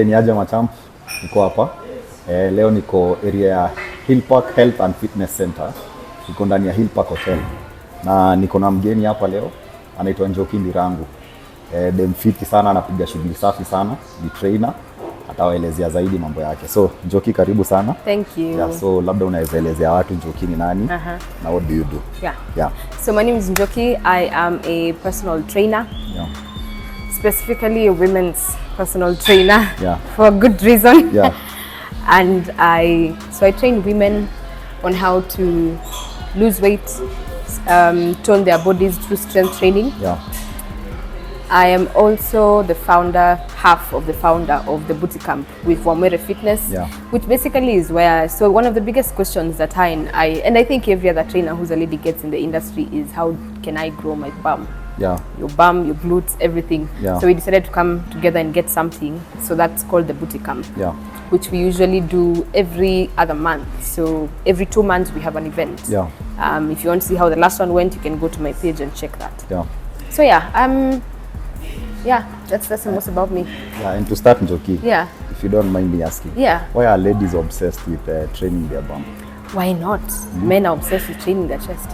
ni aje machamp, niko hapa. Leo niko area ya Hill Park Health and Fitness Center. Niko ndani ya Hill Park Hotel. Na niko na mgeni hapa leo, anaitwa Njoki Ndirangu. Dem fiti sana, anapiga shughuli safi sana, ni trainer. Atawaelezea zaidi mambo yake. So Njoki, karibu sana. Thank you. Yeah, so labda unaweza elezea watu Njoki ni nani na what do you do? Yeah. So my name is Njoki. I am a personal trainer. Yeah. Specifically a women's personal trainer. Yeah. For a good reason. Yeah. And I train women on how to lose weight, tone their bodies through strength training. Yeah. I am also the half of the founder of the booty camp with Wamwere Fitness, which basically is where, so one of the biggest questions that I think every other trainer who's a lady gets in the industry is, how can I grow my bum? Yeah. Your bum, your glutes, everything. Yeah. So we decided to come together and get something. So that's called the booty camp, which we usually do every other month. So every 2 months we have an event. Yeah. If you want to see how the last one went, you can go to my page and check that. Yeah. So that's the most about me. Yeah, and to start, Njoki, if you don't mind me asking, why are ladies obsessed with training their bum? Why not? Men are obsessed with training their chest.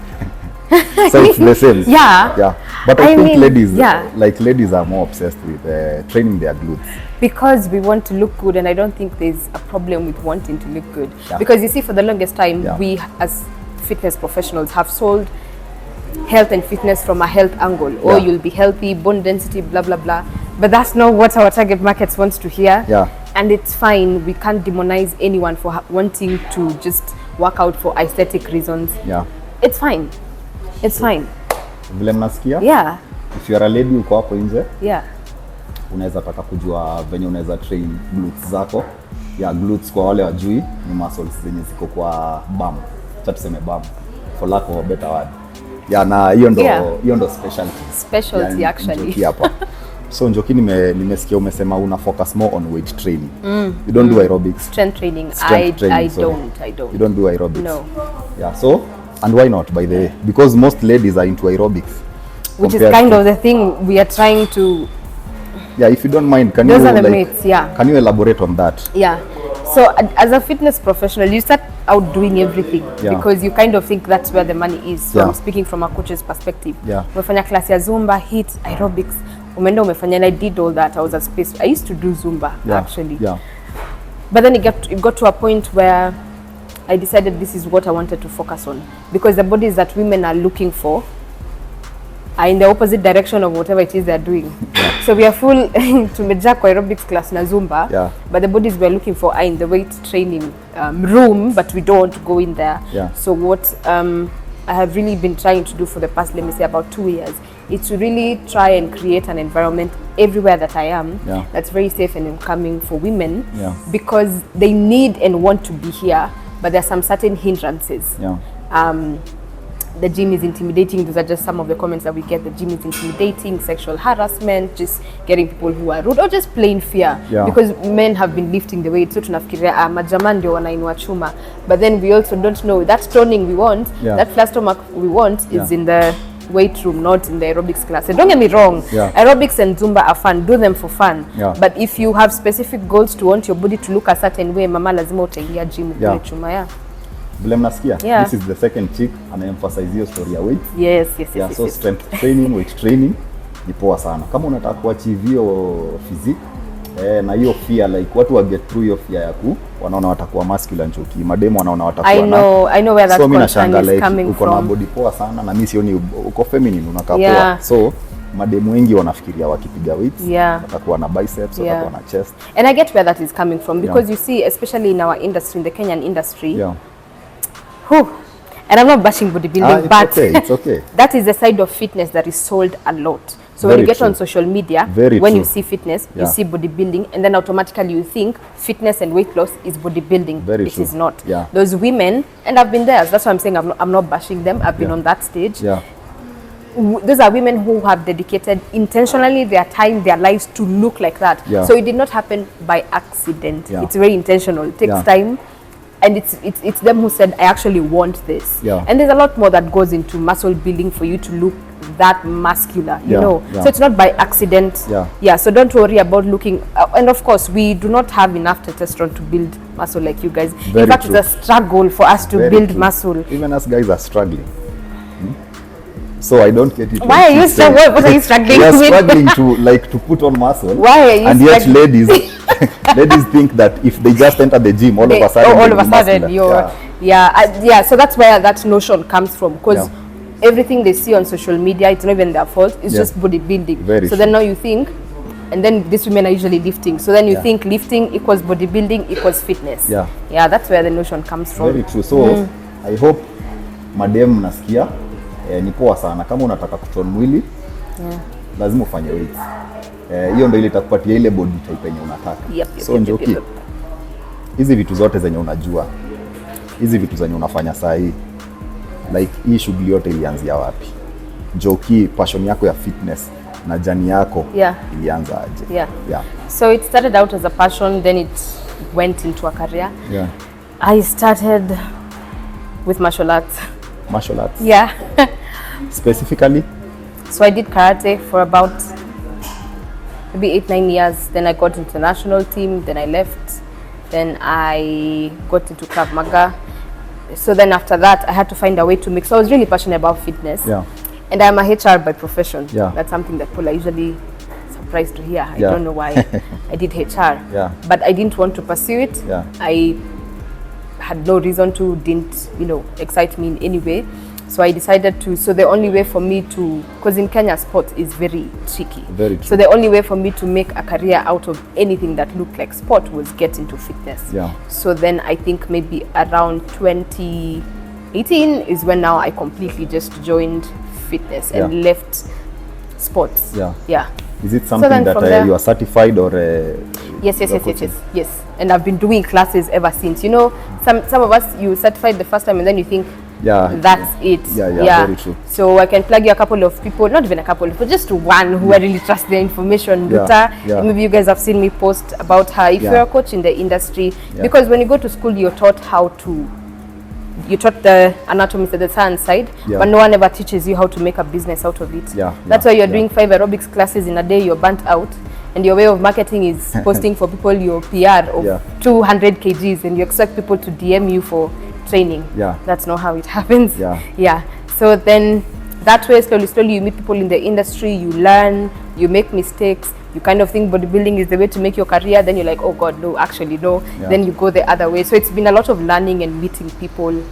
So it's the same. Yeah. But I think ladies are more obsessed with training their glutes. Because we want to look good, and I don't think there's a problem with wanting to look good. Yeah. Because you see, for the longest time, we as fitness professionals have sold health and fitness from a health angle. Or you'll be healthy, bone density, blah, blah, blah. But that's not what our target markets wants to hear. Yeah. And it's fine. We can't demonize anyone for wanting to just work out for aesthetic reasons. Yeah. It's fine. It's fine. Vile mnasikia? Yeah. If you're a lady uko hapo nje, unaweza taka kujua venye unaweza train glutes zako. Glutes kwa wale wajui ni muscles zenye ziko kwa bum. Acha tuseme bum for lack of a better word. Na hiyo ndo specialty actually. Njoki hapa. So Njoki, nimesikia umesema una focus more on weight training. You don't do aerobics. Strength training. I don't. You don't do aerobics. No. Yeah, so and why not, by the way? Because most ladies are into aerobics. Which is kind of the thing we are trying to... if you don't mind, can you elaborate on that? Yeah. So as a fitness professional, you start out doing everything because you kind of think that's where the money is. So I'm speaking from a coach's perspective. Umefanya class ya Zumba, HIIT, aerobics. Umeenda umefanya, and I did all that. I was a space. I used to do Zumba actually. But then it got to a point where I decided this is what I wanted to focus on, because the bodies that women are looking for are in the opposite direction of whatever it is they're doing. So we are full to majak aerobics class na Zumba, but the bodies we're looking for are in the weight training room, but we don't go in there. So what I have really been trying to do for the past, let me say, about 2 years, is to really try and create an environment everywhere that I am that's very safe and welcoming for women, because they need and want to be here, but there are some certain hindrances. The gym is intimidating. Those are just some of the comments that we get. The gym is intimidating, sexual harassment, just getting people who are rude, or just plain fear. Because men have been lifting the weight, so tunafikiria majamaa ndio wanainua chuma. But then we also don't know that toning we want, that flat stomach we want is in the weight room, not in the aerobics class. And don't get me wrong, aerobics and Zumba are fun. Do them for fun. But if you have specific goals to want your body to look a certain way, mama lazima utaingia gym kwa chuma. Vile mnasikia, this is the second chick and I emphasize your story ya weight. Yes. So strength training, weight training ni poa sana. Kama unataka kuachieve hiyo physique na hiyo fear, like watu wa get through hiyo fear ya wanaona watakuwa masculine Njoki, mademo wanaona watakuwa I know where that concern is coming from. Uko na body poa sana na mimi sioni uko feminine, unakaa poa. So mademu wengi wanafikiria wakipiga weights watakuwa na biceps, watakuwa na chest. And I get where that is coming from, because you see, especially in our industry, in the Kenyan industry, and I'm not bashing bodybuilding, but it's okay. That is the side of fitness that is sold a lot. So when you get on social media, when you see fitness, you see bodybuilding, and then automatically you think fitness and weight loss is bodybuilding. It is not. Those women, and I've been there, that's why I'm saying I'm not bashing them, I've been on that stage. Those are women who have dedicated intentionally their time, their lives to look like that. So it did not happen by accident. It's very intentional. It takes time. And it's them who said, I actually want this. And there's a lot more that goes into muscle building for you to look that muscular, you know. So it's not by accident. So don't worry about looking. and of course we do not have enough testosterone to build muscle like you guys. Very in fact, true. it's a struggle for us to Very build true. muscle. Even us guys are struggling. So I don't get it. Why are you struggling? What are you struggling We are with? struggling to put on muscle. Why are you and yet struggling? ladies think that if they just enter the gym, all of a sudden all they'll of a be sudden muscular. yeah. So that's where that notion comes from, because everything they see on social media, it's not even their fault. It's just bodybuilding. Very so true. then now you think, and then these women are usually lifting. So then you think lifting equals bodybuilding equals fitness. Yeah, that's where the notion comes from. Very true. So I hope madem mnasikia ni poa sana kama unataka kuton mwili lazima ufanye weights. Hiyo ndio ile itakupatia ile body type yenye unataka. So Njoki, hizi vitu zote zenye unajua, hizi vitu zenye unafanya saa hii, like hii shughuli yote ilianzia wapi? Njoki, passion yako ya fitness na jani yako ilianza aje? So it started out as a passion, then it went into a career. I started with martial arts. Martial arts? Yeah. Specifically? So I did karate for about maybe 8-9 years. Then I got into the national team, then I left. Then I got into Krav Maga. So then after that, I had to find a way to mix. So I was really passionate about fitness. And I'm a HR by profession. That's something that people are usually surprised to hear. I don't know why I did HR. But I didn't want to pursue it. I had no reason to, didn't, excite me in any way. So I decided to, so the only way for me to, because in Kenya sport is very tricky. Very true. So the only way for me to make a career out of anything that looked like sport was get into fitness. So then I think maybe around 2018 is when now I completely just joined fitness and left sports. Is it something that you are certified or? Yes. And I've been doing classes ever since. Some of us, you certified the first time and then you think, that's it. Very true. So I can plug you a couple of people, not even a couple, but just one who I really trust their information. Maybe you guys have seen me post about her. If you're a coach in the industry, because when you go to school, you're taught you taught the anatomy, the science side, but no one ever teaches you how to make a business out of it. That's why you're doing 5 aerobics classes in a day, you're burnt out, and your way of marketing is posting for people your PR of 200 kgs, and you expect people to DM you for training. That's not how it happens. So then that way, slowly you meet people in the industry, you learn, you make mistakes, you kind of think bodybuilding is the way to make your career, then you're like, oh God, no, actually no. Then you go the other way. So it's been a lot of learning and meeting people,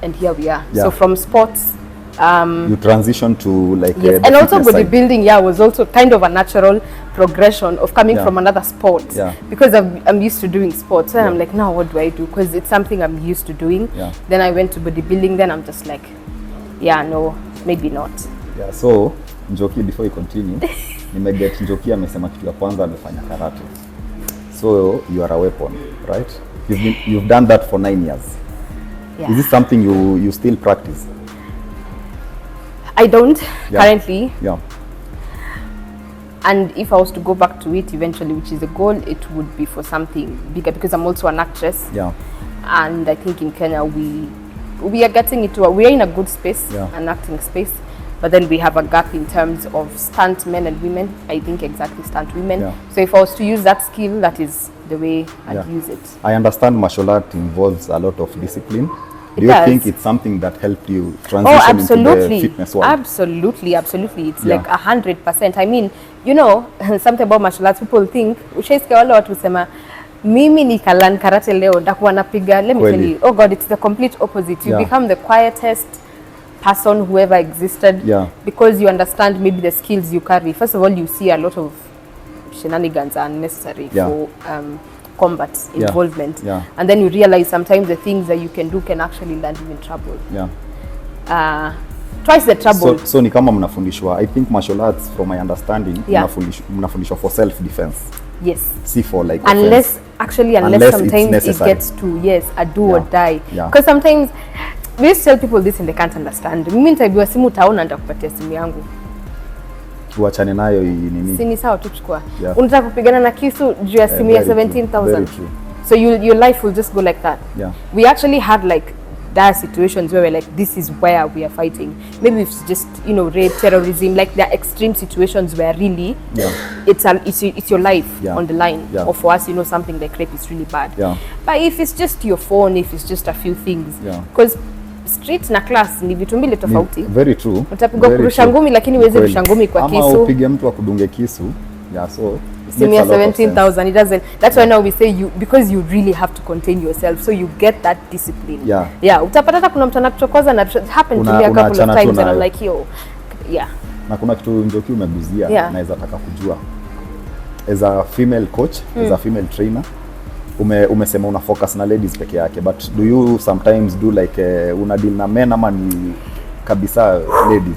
and here we are. So from sports, you transition to like and also bodybuilding was also kind of a natural progression of coming from another sport, because I'm used to doing sports, and I'm like, now what do I do, because it's something I'm used to doing. Then I went to bodybuilding, then I'm just like, no, maybe not. So Njoki, before you continue, nimeget Njoki amesema kitu ya kwanza amefanya karate. So you are a weapon, right? You've done that for 9 years. Is this something you still practice? I don't currently. And if I was to go back to it eventually, which is the goal, it would be for something bigger, because I'm also an actress. And I think in Kenya we are getting into we are in a good space, an acting space, but then we have a gap in terms of stunt men and women. I think exactly stunt women. So if I was to use that skill, that is the way I'd use it. I understand martial art involves a lot of discipline. Do you think it's something that helped you transition into the fitness world? Absolutely. It's like 100%. I mean, something about martial arts, people think, ushaisikia wale watu sema, mimi nikalan karate leo, ndakuwa napiga. Let me tell you, oh God, it's the complete opposite. You become the quietest person who ever existed, because you understand maybe the skills you carry. First of all, you see a lot of shenanigans are unnecessary for combat involvement, and then you realize sometimes the things that you can do can actually land you in trouble. Twice the trouble. So ni kama mnafundishwa, I think martial arts, from my understanding, mnafundishwa for self defense. See, for like unless sometimes it gets to a do or die, because sometimes we used to tell people this and they can't understand. Mimi nitaibiwa simu utaona, nitakupatia simu yangu, tuachane nayo nini. Si ni sawa tu chukua. Unataka kupigana na kisu juu ya simu ya 17,000. So your life will just go like that. We actually had like dire situations where we're like, this is where we are fighting. Maybe it's just, you know, rape, terrorism, like there are extreme situations where really it's your life on the line. Or for us, you know, something like rape is really bad. But if it's just your phone, if it's just a few things, because street na class ni vitu mbili tofauti. Very true. Utapigwa kurusha ngumi lakini uweze kurusha ngumi kwa kisu. Ama upige mtu akudunge kisu. So Senior 17,000, it doesn't. That's why now we say because you really have to contain yourself, so you get that discipline. Utapata hata kuna mtu anakuchokoza na happened to me a couple of times and I'm like, yo, na kuna kitu Njoki umeguzia naweza taka kujua. As a female coach, as a female trainer, umesema una focus na ladies peke yake, but do you sometimes do like una deal na men ama ni kabisa ladies?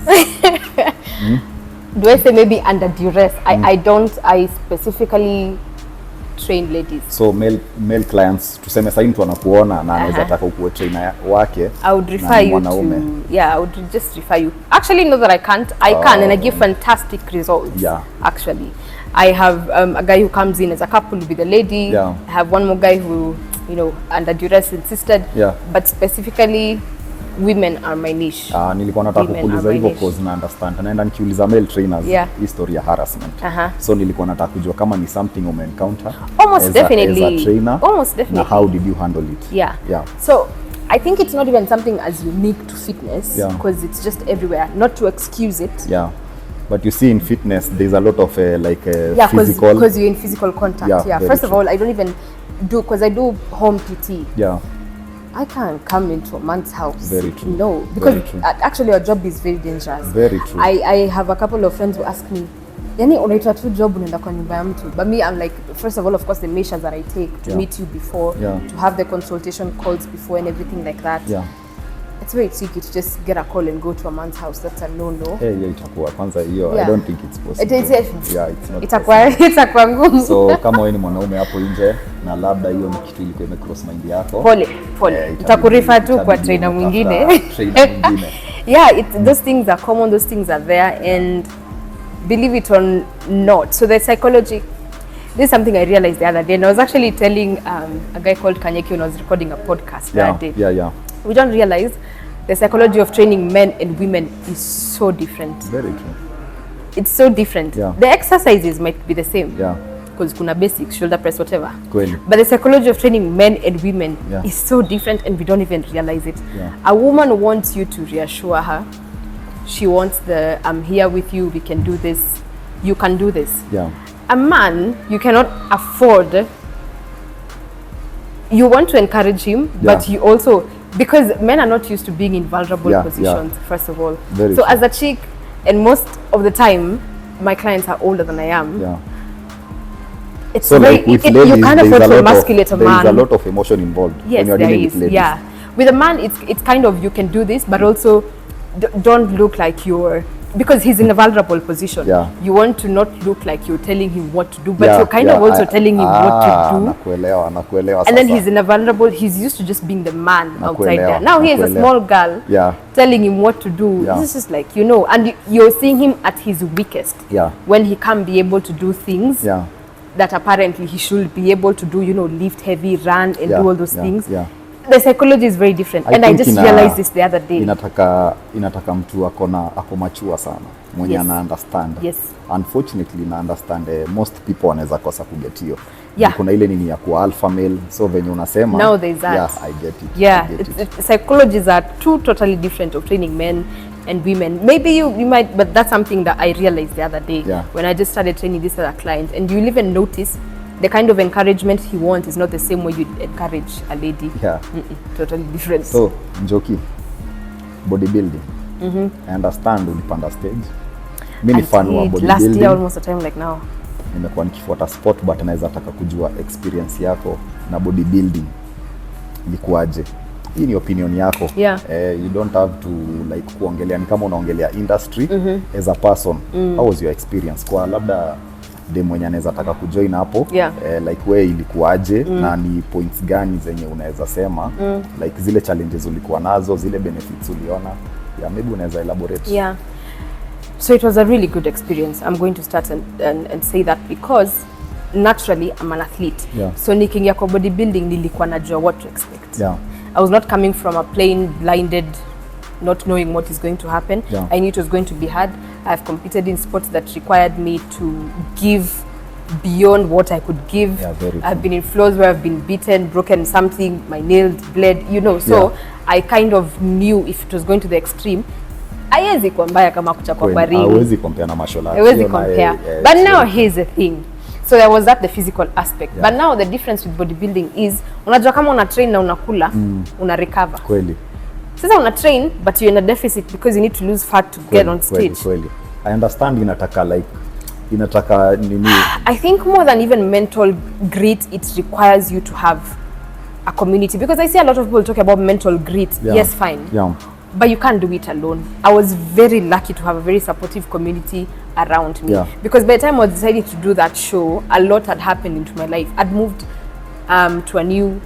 Do I say maybe under duress? I specifically train ladies. So male clients, tuseme sasa mtu anakuona na anaweza taka ukuwe trainer wake. I would refer you to, I would just refer you. Actually, not that I can't. I can, and I give fantastic results. Actually, I have a guy who comes in as a couple with a lady. I have one more guy who, you know, under duress insisted. But specifically, women are my niche. Nilikuwa nataka kuuliza hivyo cause na understand. Naenda nikiuliza male trainers history ya harassment. So nilikuwa nataka kujua kama ni something encounter. Almost definitely. As a trainer. Almost definitely. Na how did you handle it? So I think it's not even something as unique to fitness because it's just everywhere. Not to excuse it. But you see in fitness there's a lot of physical. Because you're in physical contact. First of all, I don't even do, because I do home PT. I can't come into a man's house. Very true. No, because actually our job is very dangerous. Very true. I have a couple of friends who ask me, yani unaitwa tu job unaenda kwa nyumba ya mtu. But me, I'm like, first of all, of course, the measures that I take to meet you before, to have the consultation calls before and everything like that. It's very tricky to just get a call and go to a man's house. That's a no-no. Itakuwa kwanza hiyo. I don't think it's possible. It's not. Itakuwa ngumu. So kama wewe ni mwanaume hapo nje na labda hiyo ni kitu ilikuwa imecross mind yako. Pole. Itakurefer tu kwa trainer mwingine. Those things are common, those things are there, and believe it or not. So the psychology, this is something I realized the other day, and I was actually telling a guy called Kanyeki when I was recording a podcast that day. We don't realize the psychology of training men and women is so different. Very true. It's so different. The exercises might be the same. Because kuna basics, shoulder press, whatever. But the psychology of training men and women is so different, and we don't even realize it. A woman wants you to reassure her. She wants the, I'm here with you, we can do this, you can do this. A man, you cannot afford, you want to encourage him, but you also, because men are not used to being in vulnerable positions, first of all. So as a chick, and most of the time, my clients are older than I am. It's so very, like with ladies, you can't afford to emasculate a man. There is a lot of emotion involved when you're dealing with ladies. With a man, it's kind of, you can do this, but also don't look like you're, because he's in a vulnerable position. You want to not look like you're telling him what to do, but you're kind of also telling him what to do. And then he's in a vulnerable, he's used to just being the man outside there. Now he is a small girl telling him what to do. This is just like, you know, and you're seeing him at his weakest. When he can't be able to do things that apparently he should be able to do, you know, lift heavy, run and do all those things. The psychology is very different, and I just realized this the other day. Inataka mtu ako mature sana mwenye ana understand. Unfortunately na understand most people wanaweza kosa kuget hiyo. Kuna ile nini ya kuwa alpha male, so venye unasema. Now there's that. I get it. Psychologies are two totally different of training men and women. Maybe you might, but that's something that I realized the other day when I just started training this other client, and you even notice the kind of encouragement he wants is not the same way you encourage a lady. Totally different. So, Njoki, bodybuilding. I understand ulipanda stage. Mimi ni fan wa bodybuilding. Last year almost a time like now. Nimekuwa nikifuata sport, but naweza taka kujua experience yako na bodybuilding ilikuwaje. Hii ni opinion yako. You don't have to like kuongelea, ni kama unaongelea industry as a person. How was your experience? Kwa labda de mwenye anaweza taka kujoin hapo, like we ilikuwaje na ni points gani zenye unaweza sema, like zile challenges ulikuwa nazo, zile benefits uliona. Maybe unaweza elaborate. So it was a really good experience. I'm going to start and say that because naturally I'm an athlete. So nikiingia kwa bodybuilding nilikuwa najua what to expect. I was not coming from a plain blinded, not knowing what is going to happen. I knew it was going to be hard. I've competed in sports that required me to give beyond what I could give. I've been in floors where I've been beaten, broken something, my nails bled, you know. So I kind of knew if it was going to the extreme, haiwezi kuwa mbaya kama kuchapwa kwa ring. Haiwezi compare na martial arts. Haiwezi compare. But now here's the thing. So there was that, the physical aspect. But now the difference with bodybuilding is, unajua kama una train na unakula, una recover. Kweli. Sasa una train but you're in a deficit because you need to lose fat to get on stage. Kweli. I understand inataka nini. I think more than even mental grit, it requires you to have a community, because I see a lot of people talk about mental grit. Yes, fine. But you can't do it alone. I was very lucky to have a very supportive community around me. Because by the time I was deciding to do that show, a lot had happened into my life. I'd moved to a new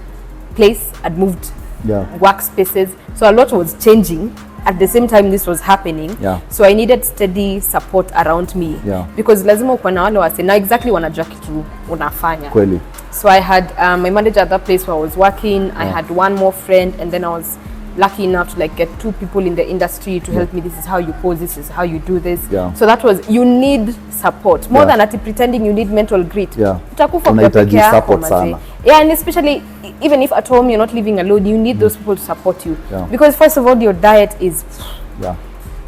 place. I'd moved workspaces. So a lot was changing at the same time this was happening. So I needed steady support around me. Because lazima uko na wale wase na exactly wanajua kitu unafanya. Kweli. So I had my manager at that place where I was working. I had one more friend, and then I was lucky enough to like get 2 people in the industry to help me. This is how you pose, this is how you do this. So that was, you need support more than pretending you need mental grit. Utakufa kwa peke yako sana. And especially even if at home you're not living alone, you need those people to support you. Because first of all, your diet is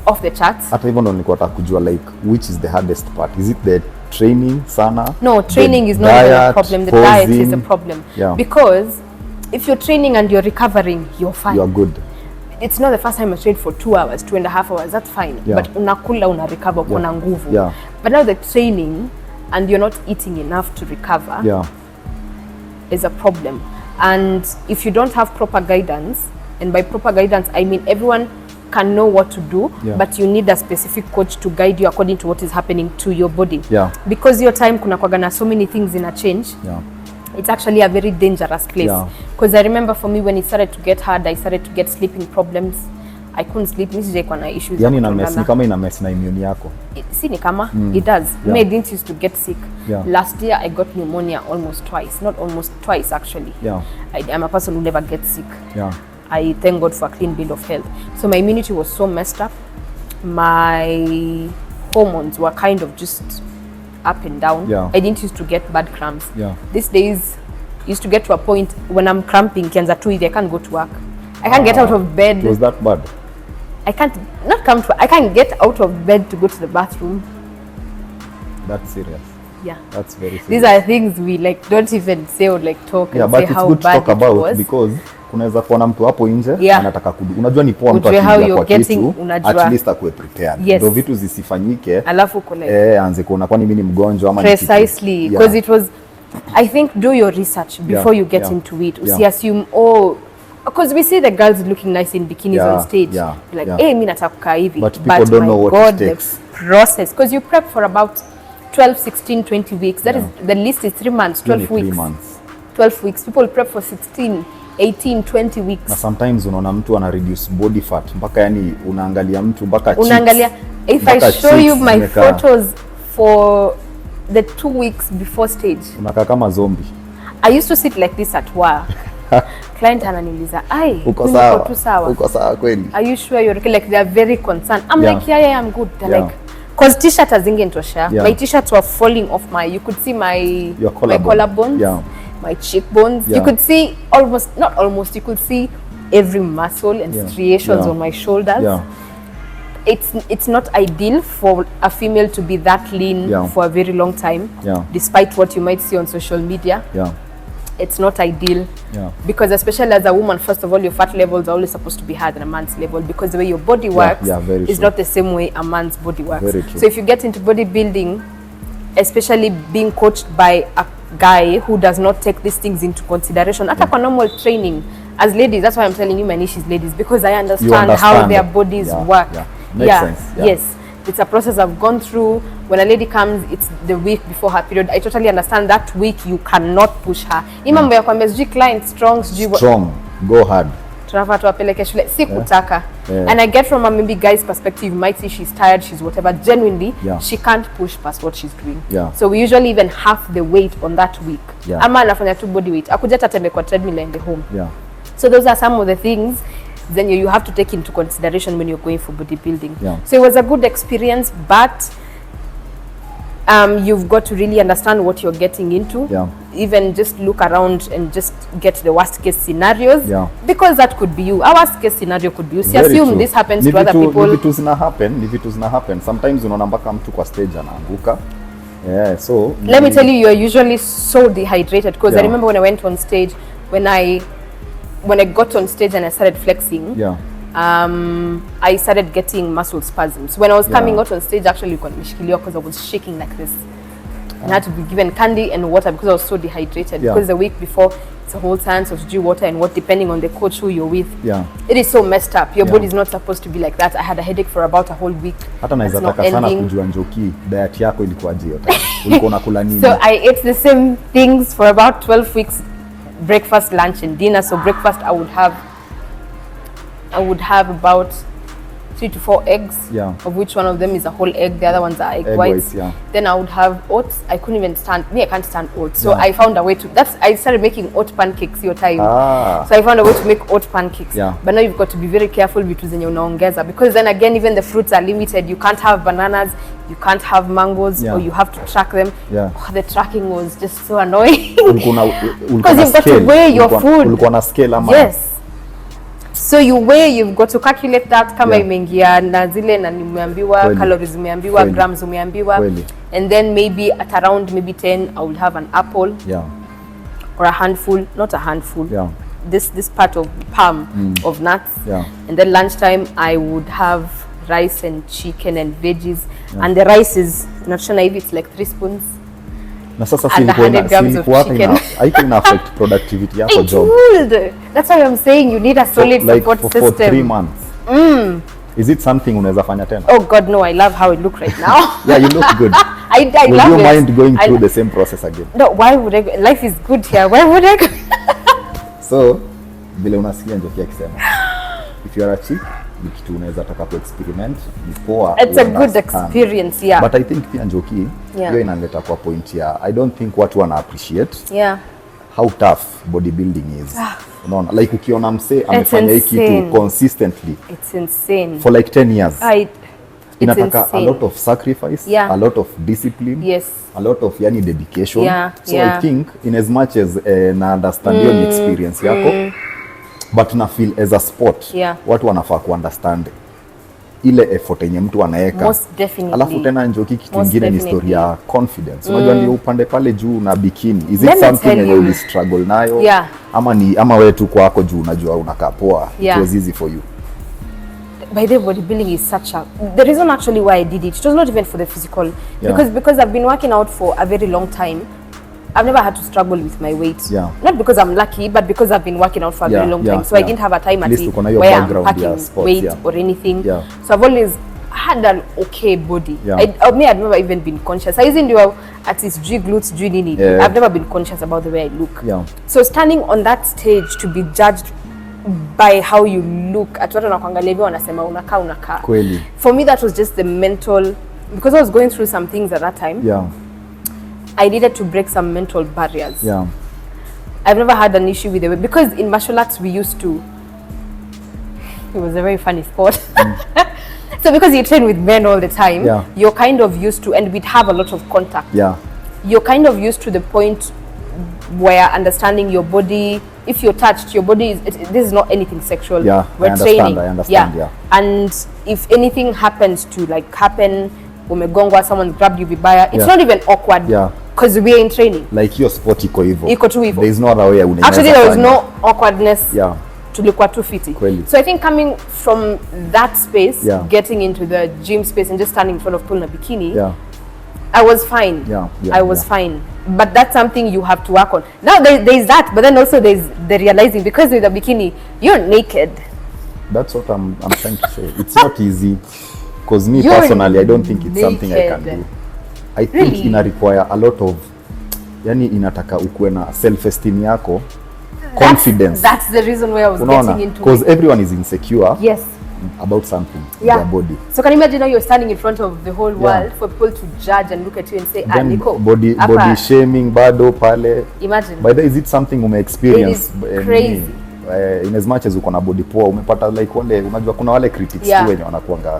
off the charts. Hata hivyo ndo nilikuwa nataka kujua like which is the hardest part. Is it the training sana? No, training is not even a problem. The diet is a problem. Because if you're training and you're recovering, you're fine. You're good. It's not the first time I trained for 2 hours, 2.5 hours, that's fine. But unakula, una recover, una nguvu. But now the training and you're not eating enough to recover is a problem. And if you don't have proper guidance, and by proper guidance, I mean everyone can know what to do, but you need a specific coach to guide you according to what is happening to your body. Because your time kuna kwaga na so many things in a change. It's actually a very dangerous place. Because I remember for me when it started to get hard, I started to get sleeping problems. I couldn't sleep. Nisije kwa na issues. Yani ni kama ina mess na immune yako. Si ni kama it does. Me didn't used to get sick. Last year I got pneumonia almost twice. Not almost twice actually. I'm a person who never gets sick. I thank God for a clean bill of health. So my immunity was so messed up. My hormones were kind of just up and down. I didn't used to get bad cramps. These days used to get to a point when I'm cramping kianza tu hivi, I can't go to work. I can't get out of bed. It was that bad? I can't I can't get out of bed to go to the bathroom. That's serious. That's very serious. These are things we like don't even say or like talk and say how bad it was. But it's good to talk about because kunaweza kuwa na mtu hapo nje anataka unajua ni poa mtu akija kwa kitu at least akuwe prepared. Ndio vitu zisifanyike. Alafu kuna anze kuona kwani mimi ni mgonjwa ama precisely because it was, I think, do your research before you get into it. Usi assume because we see the girls looking nice in bikinis on stage. Like, hey, mimi nataka kukaa hivi. But people don't know what it takes. The process, because you prep for about 12, 16, 20 weeks. That is, the least is 3 months, 12 weeks. 12 weeks. People prep for 16, 18, 20 weeks. Na sometimes unaona mtu ana reduce body fat mpaka yani unaangalia mtu mpaka cheeks. Unaangalia, if I show you my photos for the 2 weeks before stage. Unakaa kama zombie. I used to sit like this at work. Client ananiuliza, uko sawa? Uko sawa kweli? Are you sure you're okay? Like they are very concerned. I'm like, yeah, I'm good. They're like, cause t-shirt hazingetosha. My t-shirts were falling off you could see my collarbones, my cheekbones. You could see you could see every muscle and striations on my shoulders. It's not ideal for a female to be that lean for a very long time, despite what you might see on social media. It's not ideal because especially as a woman, first of all, your fat levels are always supposed to be higher than a man's level because the way your body works is not the same way a man's body works. So if you get into bodybuilding, especially being coached by a guy who does not take these things into consideration, hata kwa normal training, as ladies, that's why I'm telling you my niche is ladies, because I understand how their bodies work. Makes sense. Yes. It's a process I've gone through. When a lady comes, it's the week before her period. I totally understand that week you cannot push her. Mambo ya kwambia sijui client strong, go hard. Tunafaa tuwapeleke shule, si kutaka. And I get from a maybe guy's perspective, you might see she's tired, she's whatever. Genuinely, she can't push past what she's doing. So we usually even half the weight on that week. Ama anafanya tu body weight. Akuja tatembe kwa treadmill and the home. So those are some of the things then you have to take into consideration when you're going for bodybuilding. Yeah. So it was a good experience, but you've got to really understand what you're getting into. Yeah. Even just look around and just get the worst case scenarios. Yeah. Because that could be you. Our worst case scenario could be you. See, Very assume true. this happens to other people. Ni vitu zina happen. Sometimes unaona mpaka mtu kwa stage anaanguka. Yeah, so let me tell you, you're usually so dehydrated, because I Yeah. remember when I went on stage, when I got on stage and I started flexing, yeah. I started getting muscle spasms. When I was coming Yeah. out on stage, actually, because I was shaking like this. And I had to be given candy and water because I was so dehydrated. Yeah. Because the week before, it's a whole science of due water and what, depending on the coach who you're with. Yeah. It is so messed up. Your Yeah. body is not supposed to be like that. I had a headache for about a whole week. Hata naweza That's not taka sana ending. kujua Njoki, diet yako ilikuwaje hiyo time? Ulikuwa unakula nini? So I ate the same things for about 12 weeks, breakfast, lunch and dinner. So breakfast I would have about 3 to 4 eggs, Yeah. of which one of them is a whole egg, the other ones are egg Egg whites. whites, yeah. Then I would have oats. I couldn't even stand, I can't stand oats. So Yeah. I found a way to, I started making oat pancakes your time. Ah. So I found a way to make oat pancakes. Yeah. But now you've got to be very careful vitu zenye unaongeza, because then again, even the fruits are limited. You can't have bananas, you can't have mangoes, Yeah. or you have to track them. Yeah. Oh, the tracking was just so annoying. Ulikuwa Because you've got to weigh your food. Ulikuwa na scale ama? Yes. So you weigh, you've got to calculate that kama Yeah. imeingia na zile na nimeambiwa, Kweli. calories umeambiwa, Kweli. grams umeambiwa. Kweli. And then maybe at around maybe 10, I will have an apple Yeah. or a handful, not a handful. Yeah. This part of palm of nuts. Yeah. And then lunchtime, I would have rice and chicken and veggies. And the rice is, not sure if it's like 3 spoons. Na sasa And 100 grams of chicken. haiko ina affect productivity yako It job. would. That's why I'm saying you need a solid Like support for system. 3 months. Is it something unaweza fanya tena? Oh God, no! I love how it look right now. Yeah, you look good. I Would love you it. mind going through the same process again? No, why would I go? Life is good here. Why would I go? So, vile unasikia Njoki akisema, if you are a chick, ni kitu unaweza taka ku experiment, ni poa. It's a good understand. experience, yeah. But I think pia Njoki, Yeah. hiyo inaleta kwa point ya, I don't think watu wana appreciate Yeah. how tough bodybuilding is. Unaona, like ukiona mse amefanya hii insane. kitu consistently It's insane. for like 10 years. It's Inataka a insane. lot of sacrifice, Yeah. a lot of discipline, Yes. a lot of yani dedication. Yeah, So yeah. I think in as much as na understand hiyo ni experience yako, but na feel as a sport, Yeah. watu wanafaa ku understand ile effort yenye mtu anaweka. Most definitely. Alafu tena Njoki, kitu Most ingine ni definitely. story ya confidence. Unajua ndio upande pale juu na bikini. Is Let it me something tell yenye you. uli struggle nayo? Yeah. Ama wewe tu kwako juu unajua unakaa poa. Yeah. It was easy for you. By the way, bodybuilding is such a, the reason actually why I did it was not even for the physical, Yeah. because I've been working out for a very long time. I've never had to struggle with my weight. Yeah. Not because I'm lucky, but because I've been working out for a Yeah, very long yeah, time. So I yeah. didn't have a time At at least it uko na hiyo where I'm background packing ya sports, weight yeah. or anything. Yeah. So I've always had an okay body. Yeah. I've never even been conscious. I isn't do at least G glutes, G nini. Yeah. I've never been conscious about the way I look. Yeah. So standing on that stage to be judged by how you look, at watu wanakuangalia hivyo wanasema unakaa. Kweli. For me that was just the mental, because I was going through some things at that time. Yeah. I needed to break some mental barriers. Yeah. I've never had an issue with the way, because in martial arts we used to, it was a very funny sport. So because you train with men all the time, Yeah. you're kind of used to, and we'd have a lot of contact. Yeah. You're kind of used to the point where understanding your body, if you're touched, your body is, this is not anything sexual. Yeah, We're I understand, training. I understand, yeah. And if anything happens to happen, umegongwa, someone grabbed you vibaya, it's Yeah. not even awkward. Yeah. Because we're in training. Like hiyo sport iko hivyo. Iko tu hivyo. There is no other way unaweza. Actually, there was fanya. no awkwardness. Yeah. Tulikuwa too fiti. Kweli. So I think coming from that space, Yeah. getting into the gym space and just standing in front of pool na bikini, Yeah. I was fine. Yeah, yeah, I was yeah. fine. But that's something you have to work on. Now there's that, but then also there's the realizing, because with a bikini, you're naked. That's what I'm trying to say. It's not easy. Because me You're personally, I don't think it's something I can naked. do. I think Really? ina require a lot of, yani inataka ukuwe na self-esteem yako, confidence. That's the reason why I was Unaona? getting into Because it. everyone is insecure Yes. about something, Yeah. their body. So can you imagine now you're standing in front of the whole Yeah. world for people to judge and look at you and say, Then Nico, body hapa." shaming bado pale. Imagine. By the way, is it something ume experience? It is crazy. in as much as uko na body poa umepata like wale unajua kuna wale critics tu wenye wanakuanga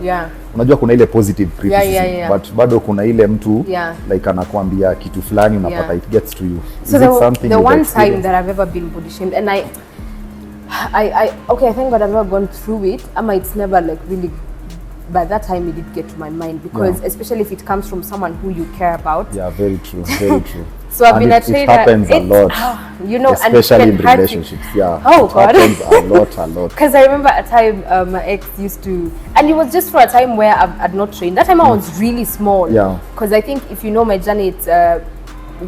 unajua kuna ile positive criticism but bado kuna ile mtu like anakuambia kitu fulani unapata it gets to you. So is it something the one time that I've ever been body shamed and I thank God I've never gone through it. It's never like really by that time it did get to my mind because especially if it comes from someone who you care about. Yeah, very true, very true. So I've been a trainer. It happens a lot, you know, especially in relationships. Yeah, it happens a lot. Because I remember a time my ex used to, and it was just for a time where I'd not trained. That time I was really small. Yeah. Because I think if you know my journey, it's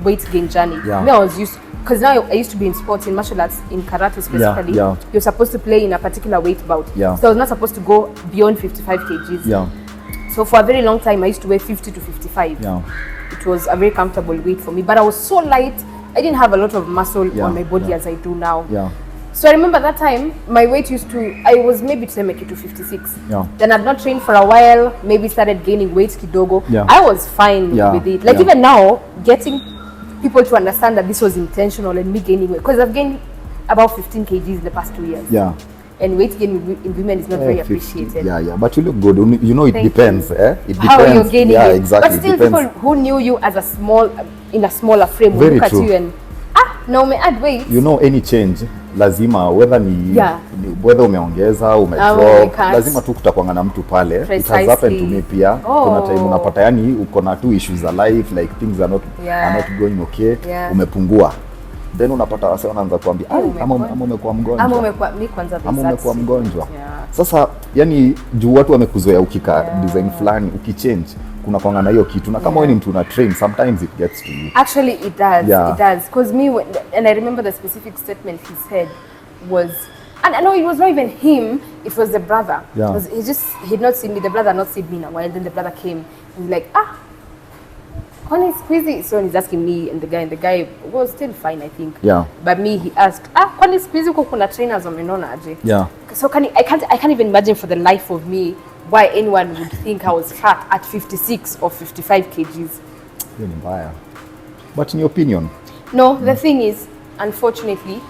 weight gain journey. Yeah. Me, I was used. Because now I used to be in sports, in martial arts, in karate specifically. Yeah. You're supposed to play in a particular weight bout. Yeah. So I was not supposed to go beyond 55 kgs. Yeah. So for a very long time, I used to weigh 50 to 55. Yeah. It was a very comfortable weight for me. But I was so light, I didn't have a lot of muscle on my body as I do now. Yeah. So I remember that time, my weight I was maybe to make it to 56. Yeah. Then I'd not trained for a while, maybe started gaining weight kidogo. Yeah. I was fine with it. Like even now, getting people to understand that this was intentional and me gaining weight because I've gained about 15 kgs in the past 2 years. Yeah. And weight gain in women is not very appreciated. Yeah. But you look good. You know, it depends. It depends. How you're gaining weight. Exactly. But still, people who knew you as in a smaller frame will look at you and now may add weight. You know, any change lazima whether umeongeza umedrop lazima tu kutakuanga na mtu pale. It has happened to me pia. Kuna time unapata yani uko na two issues of life like things are not going okay. Umepungua. Then unapata wase wanaanza kuambia ama umekuwa mgonjwa. Ama umekuwa mgonjwa. Sasa yani juu watu wamekuzoea ukika design fulani ukichange kuna kwanga na hiyo kitu na kama wewe ni mtu una train sometimes it gets to you. Actually it does. It does because and I remember the specific statement he said was, and I know it was not even him, it was the brother. Because he'd not seen me, the brother had not seen me in a while. Then the brother came and was like, Kwani squeezy? So he's asking me and the guy was still fine I think. Yeah. But me he asked, Kwani squeezy uko kuna trainers wamenona aje? Yeah. So I can't even imagine for the life of me why anyone would think I was fat at 56 or 55 kgs. You're mbaya. But in your opinion? No, the thing is, unfortunately,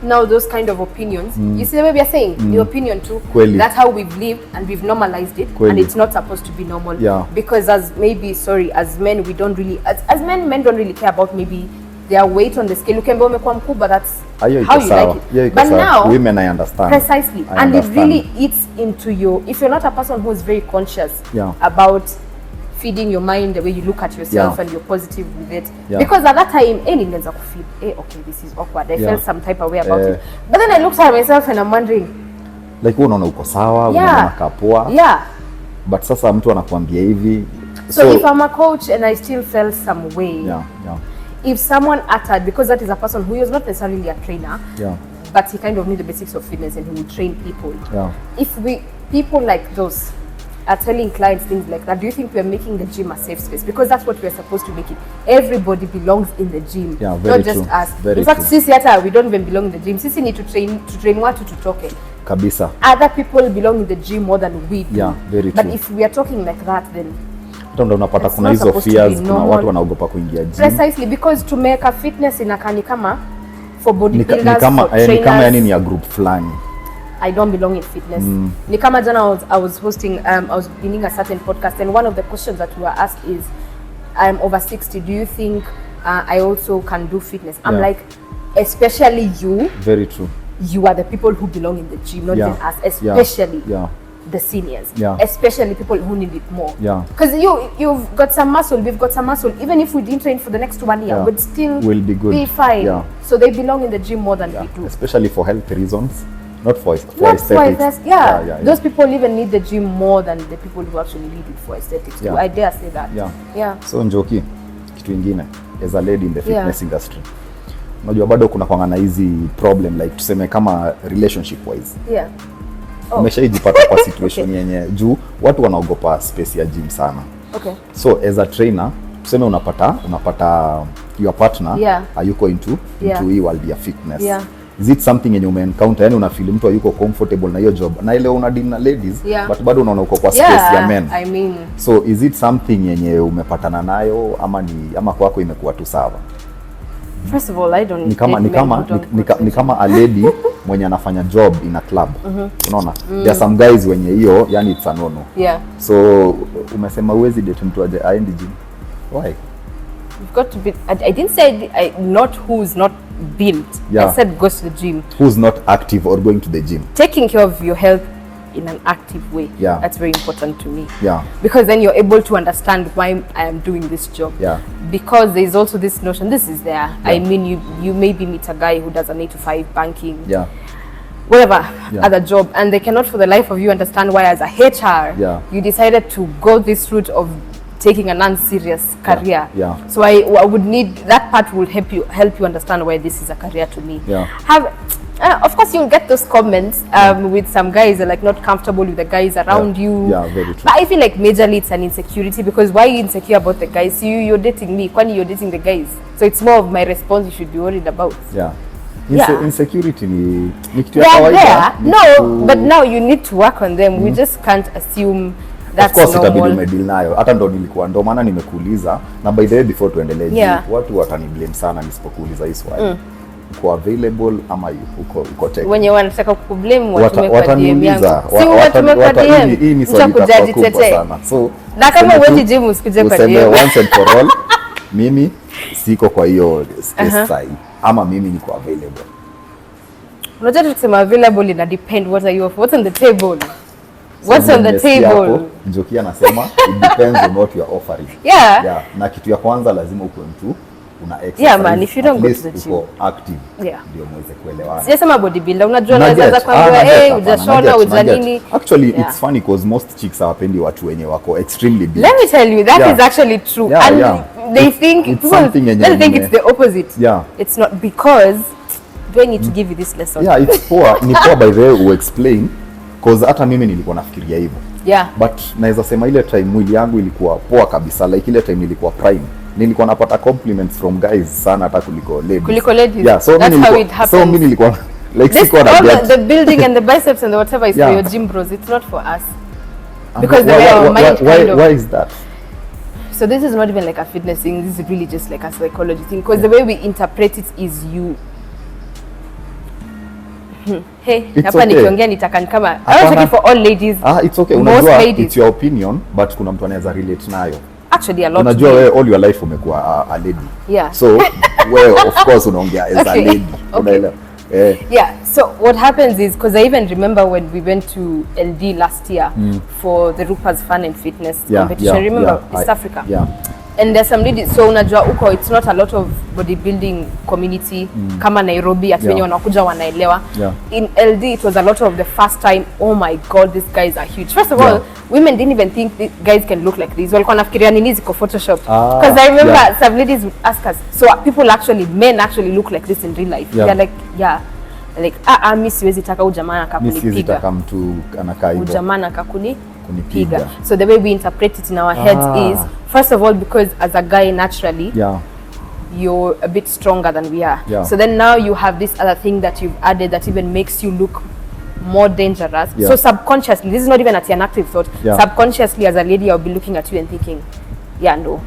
now those kind of opinions, you see the way we are saying, the opinion too, that's how we've lived and we've normalized it and it's not supposed to be normal. Yeah. Because as men, we don't really, as men don't really care about maybe their weight on the scale. You can be umekuwa mkubwa, that's how you like it. But now, women, I understand. Precisely. And it really eats into you. If you're not a person who is very conscious about feeding your mind the way you look at yourself and you're positive with it. Yeah. Because at that time, nilianza kufeel, okay, this is awkward. I felt some type of way about it. But then I looked at myself and I'm wondering, like unaona uko sawa, unaona kapoa. Yeah. But sasa mtu anakuambia hivi. So if I'm a coach and I still felt some way, if someone uttered, because that is a person who is not necessarily a trainer, but he kind of knew the basics of fitness and he would train people. Yeah. If people like those are telling clients things like that, do you think we are making the gym a safe space? Because that's what we are supposed to make it. Everybody belongs in the gym, not just us. In fact, sisi hata we don't even belong in the gym. Sisi need to train watu tutoke. Kabisa. Other people belong in the gym more than we do. Yeah, very true. But if we are talking like that, then ndio unapata kuna hizo fears, kuna watu wanaogopa kuingia gym. Precisely, because to make a fitness inakani kama for bodybuilders, for trainers. Ni kama yani ni a group fulani. I don't belong in fitness. Ni kama jana I was hosting, I was beginning a certain podcast and one of the questions that we were asked is, I'm over 60, do you think I also can do fitness? I'm like, especially you. Very true. You are the people who belong in the gym, not even us, especially the seniors, especially people who need it more. Because you've got some muscle, we've got some muscle. Even if we didn't train for the next 1 year, we'd still will be good. Be fine. So they belong in the gym more than we do. Especially for health reasons. Not for aesthetics. Those people even need the gym more than the people who actually need it for aesthetics. I dare say that. So Njoki, kitu ingine as a lady in the fitness industry, unajua bado kuna kwanga na hizi problem like tuseme kama relationship wise. Umeshaijipata kwa situation yenye juu watu wanaogopa space ya gym sana. Okay. So as a trainer, tuseme unapata your partner ayuko into hii world ya fitness. Is it something yenye ume-encounter, yani unafeel mtu yuko comfortable na hiyo job na ile una deal na ladies but bado unaona uko kwa space ya men? I mean, so is it something yenye umepatana nayo ama kwako imekuwa tu sawa? First of all, I don't ni kama a lady mwenye anafanya job in a club. Unaona? There are some guys wenye hiyo yani it's a no. Yeah. So umesema uwezi date mtu aende gym. Why? You've got to be I didn't say not who's not built. Yeah. I said goes to the gym. Who's not active or going to the gym. Taking care of your health in an active way. Yeah. That's very important to me. Yeah. Because then you're able to understand why I am doing this job. Yeah. Because there's also this notion, this is there. Yeah. I mean, you maybe meet a guy who does an 8 to 5 banking. Yeah. Whatever other job, and they cannot for the life of you understand why as a HR you decided to go this route of taking a non-serious career. Yeah. So I would need that part will help you understand why this is a career to me. Yeah. Of course you'll get those comments with some guys are like not comfortable with the guys around you. Yeah, very true. But I feel like majorly it's an insecurity, because why are you insecure about the guys? You're dating me, kwani you're dating the guys. So it's more of my response you should be worried about. Yeah. Insecurity ni kitu ya kawaida. No, but now you need to work on them. We just can't assume that's normal. Of course itabidi umedeal nayo. Hata ndo maana nimekuuliza, na by the way before tuendelee, watu watani blame sana nisipokuuliza hii swali. Uko available ama uko tech? Wenye wanataka kukublame watume kwa DM yangu. Si watume kwa DM. Hii ni swali kubwa sana. So na kama wewe gym usikuje kwa DM. Once and for all, mimi siko kwa hiyo space side. Ama mimi niko available. Unajua tukisema available ina depend what are you of, what's on the table. What's on the table? Njoki anasema it depends on what you are offering. Yeah. Na kitu ya kwanza lazima uko mtu una exercise. Yeah man, if you don't go to the gym, uko active. Ndio muweze kuelewana. Sijasema bodybuilder, unajua naweza kwambia hujashona ujanini. Actually it's funny because most chicks hawapendi watu wenye wako extremely big. Let me tell you that is actually true. They think they think it's the opposite. It's not, because do I need to give you this lesson? It's poor. Ni poor by the way who explain, because hata mimi nilikuwa nafikiria hivyo. But naweza sema ile time mwili yangu ilikuwa poa kabisa, like ile time nilikuwa prime. Nilikuwa napata compliments from guys sana hata kuliko ladies. So that's how it happens. So mimi nilikuwa like siko na get the building and the biceps and the whatever is for your gym bros. It's not for us. Because the way our mind why is that? So this is not even like a fitness thing. This is really just like a psychology thing. Because the way we interpret it is you. Hey, hapa nikiongea nitaka kama I was talking for all ladies. It's okay. Unajua it's your opinion, but kuna mtu anaweza relate nayo. Actually a lot. Unajua wewe all your life umekuwa a lady. So wewe of course unaongea as a lady. Unaelewa? So what happens is, because I even remember when we went to LD last year for the Rupa's Fun and Fitness competition. Remember East Africa? And there's some ladies, so unajua uko it's not a lot of bodybuilding community kama Nairobi ati wenye wanakuja wanaelewa. In LD it was a lot of the first time, oh my god, these guys are huge. First of all, women didn't even think these guys can look like this. Walikuwa nafikiria nini ziko photoshopped. Because I remember some ladies would ask us, so men actually look like this in real life. They're like, like mimi siwezi taka ujamaa akakunipiga. Mimi siwezi taka mtu anakaa hivyo. Ujamaa akakunipiga. So the way we interpret it in our heads is, first of all, because as a guy naturally you're a bit stronger than we are. So then now you have this other thing that you've added that even makes you look more dangerous. So subconsciously, this is not even an active thought. Subconsciously as a lady I'll be looking at you and thinking, no.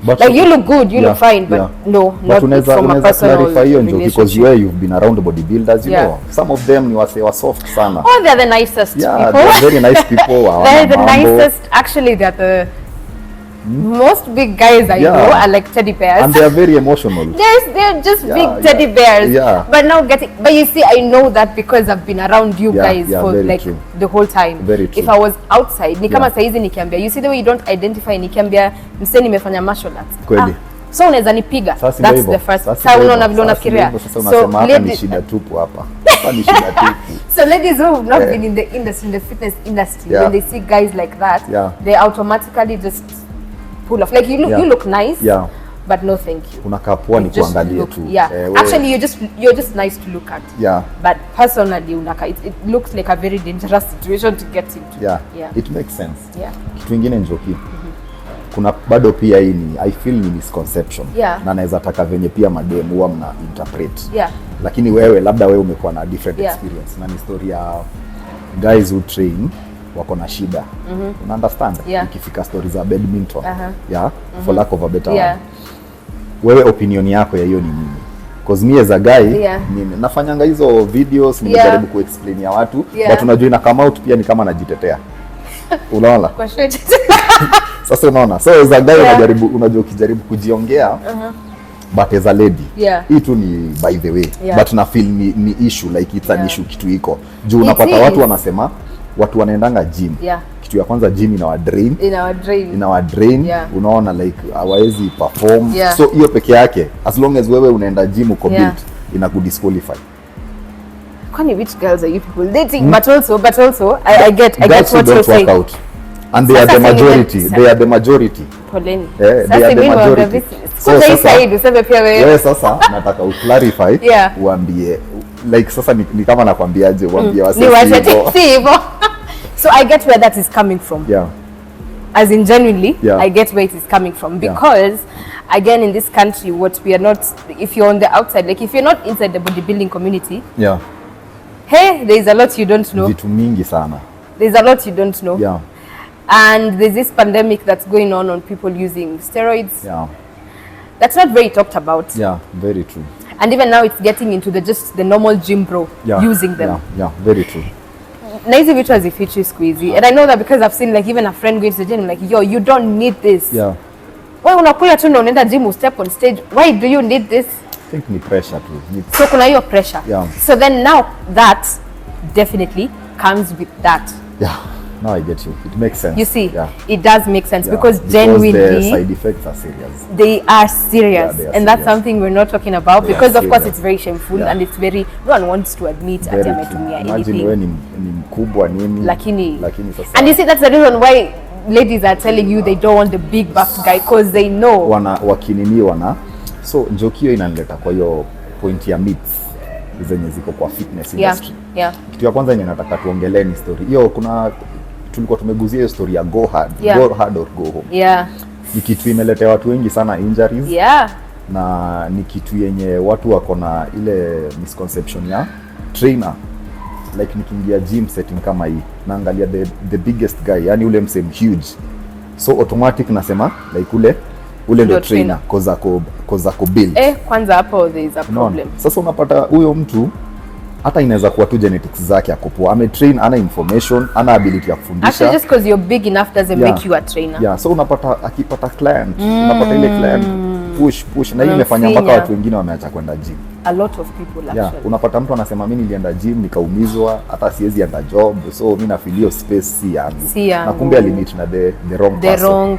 But like you look good, you look fine, but no, not from a personal relationship. Because you've been around bodybuilders, you know, some of them they were soft sana. Oh, they're the nicest people. They're very nice people. They're the nicest. Actually, they're the most big guys I know are like teddy bears. And they are very emotional. They're just big teddy bears. But now but you see, I know that because I've been around you guys for like the whole time. Very true. If I was outside, ni kama saizi nikiambia, you see the way you don't identify, nikiambia mseni nimefanya martial arts. Kweli. So unaweza nipiga. That's the first. Sasa unaona vile unafikiria. So hapa ni shida tupu hapa. Hapa ni shida tupu. So ladies who have not been in the industry, in the fitness industry, when they see guys like that, they automatically just pull off. Like you look nice, but no thank you. Unakaa poa ni kuangalia tu. Actually you're just nice to look at. But personally it looks like a very dangerous situation to get into. It makes sense. Kitu kingine Njoki. Kuna bado pia hii ni I feel ni misconception. Na naweza taka venye pia madem huwa mna interpret. Lakini labda wewe umekuwa na different experience. Na ni story ya guys who train wako na shida. Una understand? Ikifika story za badminton. For lack of a better word. Wewe opinion yako ya hiyo ni nini? Cause me as a guy nafanyanga hizo videos nimejaribu kuexplain ya watu but unajua ina come out pia ni kama najitetea. Unaona? Kwa shit. Sasa unaona. So as a guy unajua ukijaribu kujiongea but as a lady hii tu ni by the way but na feel ni issue like it's an issue kitu iko. Juu unapata watu wanasema watu wanaendanga gym. Kitu ya kwanza gym ina wa drain unaona like hawezi perform so hiyo peke yake as long as wewe unaenda gym uko built ina kudisqualify. Kwani which girls are you people dating? But also I get what you're saying. Out. And they are the majority. Poleni. They are the majority. So useme pia wewe sasa nataka uclarify uambie like sasa ni kama nakwambiaje uambie wasi hivyo. So I get where that is coming from. As in genuinely I get where it is coming from because again in this country what we are not, if you're on the outside, like if you're not inside the bodybuilding community, hey, there's a lot you don't know. Vitu mingi sana. There's a lot you don't know. And there's this pandemic that's going on people using steroids. That's not very talked about. Very true. And even now it's getting into the normal gym bro using them. Very true. Na hizi vitu hazifichi siku hizi. And I know that because I've seen like even a friend going to the gym like, yo, you don't need this. Wewe unakula tu na unaenda gym, step on stage. Why do you need this? I think ni pressure tu. So kuna hiyo pressure. So then now that definitely comes with that. Now I get you. It makes sense. You see, it does make sense because genuinely the side effects are serious. They are serious, they are and that's something we're not talking about because of course it's very shameful and it's very, no one wants to admit ati ametumia anything. Imagine wewe ni mkubwa nini. Lakini sasa. And you see that's the reason why ladies are telling you they don't want the big buff guy because they know. So Njoki hiyo inanileta kwa hiyo point ya myths zenye ziko kwa fitness industry. Kitu ya kwanza yenye nataka tuongelee ni story. Hiyo tulikuwa tumeguzia hiyo story ya go hard or go home. Ni kitu imeletea watu wengi sana injuries. Na ni kitu yenye watu wako na ile misconception ya trainer. Like nikiingia gym setting kama hii, naangalia the biggest guy, yani ule msem huge. So automatic nasema like ule ndo trainer cause ako build. Kwanza hapo there is a problem. Sasa unapata huyo mtu hata inaweza kuwa tu genetics zake akopoa. Ametrain, ana information, ana ability ya kufundisha. Actually just because you're big enough doesn't make you a trainer. So unapata akipata client, unapata ile client push na hiyo imefanya mpaka watu wengine wameacha kwenda gym. A lot of people actually. Unapata mtu anasema mimi nilienda gym nikaumizwa, hata siwezi enda job, so mimi na feel hiyo space si yangu. Na kumbe alimit na the wrong person.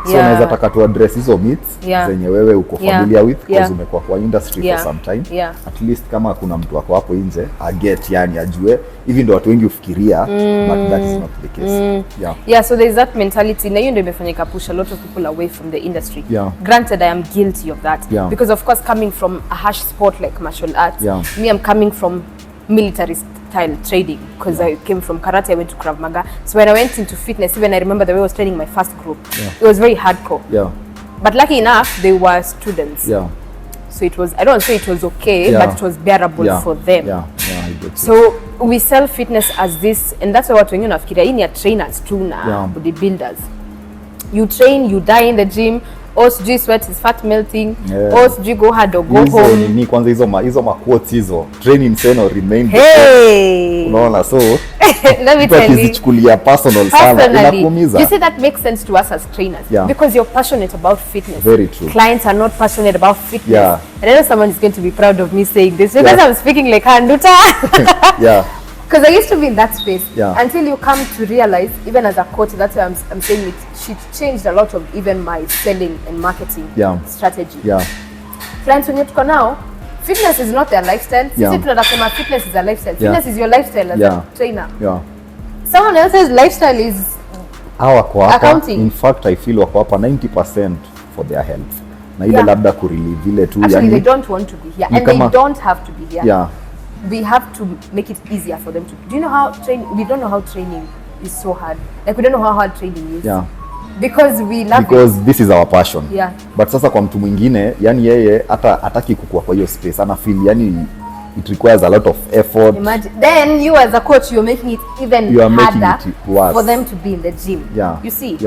So unaweza taka tu address hizo myths zenye wewe uko familiar with because umekuwa kwa industry for some time. At least kama kuna mtu wako hapo nje a get, yani ajue hivi ndio watu wengi ufikiria but that is not the case. So there is that mentality na hiyo ndio imefanyika push a lot of people away from the industry. Granted I am guilty of that because of course coming from a harsh sport like martial arts, me I'm coming from military style training because I came from karate, I went to Krav Maga. So when I went into fitness, even I remember the way I was training my first group, it was very hardcore. But lucky enough they were students. So it was, I don't say it was okay, but it was bearable for them. I get so we sell fitness as this, and that's why watu wengine nafikiria hii ni ya trainers tu na bodybuilders. You train, you die in the gym, or sijui sweat is fat melting, or sijui go hard or go home. Ni kwanza hizo ma quotes hizo, train insane or remain unaona, so let me tell you, kizichukulia personal sana inakuumiza. You see that makes sense to us as trainers because you're passionate about fitness. Very true. Clients are not passionate about fitness. And I know someone is going to be proud of me saying this because I'm speaking like Handuta. Because I used to be in that space until you come to realize, even as a coach, that's why I'm saying it. She changed a lot of even my selling and marketing strategy. Clients when you tuko now, fitness is not their lifestyle. Sisi tunasema fitness is a lifestyle. Fitness is your lifestyle as a trainer. Someone else's lifestyle is accounting. In fact, I feel wako hapa 90% for their health. Na ile labda kurelieve vile tu. Actually, they don't want to be here and they don't have to be here. We have to make it easier for them to. Do you know how we don't know how training is so hard. Like we don't know how hard training is. Because we love because this is our passion. But sasa kwa mtu mwingine, yani yeye hata hataki kukua kwa hiyo space. Ana feel yani it requires a lot of effort. Imagine. Then you as a coach, you're making it even harder for them to be in the gym. You see?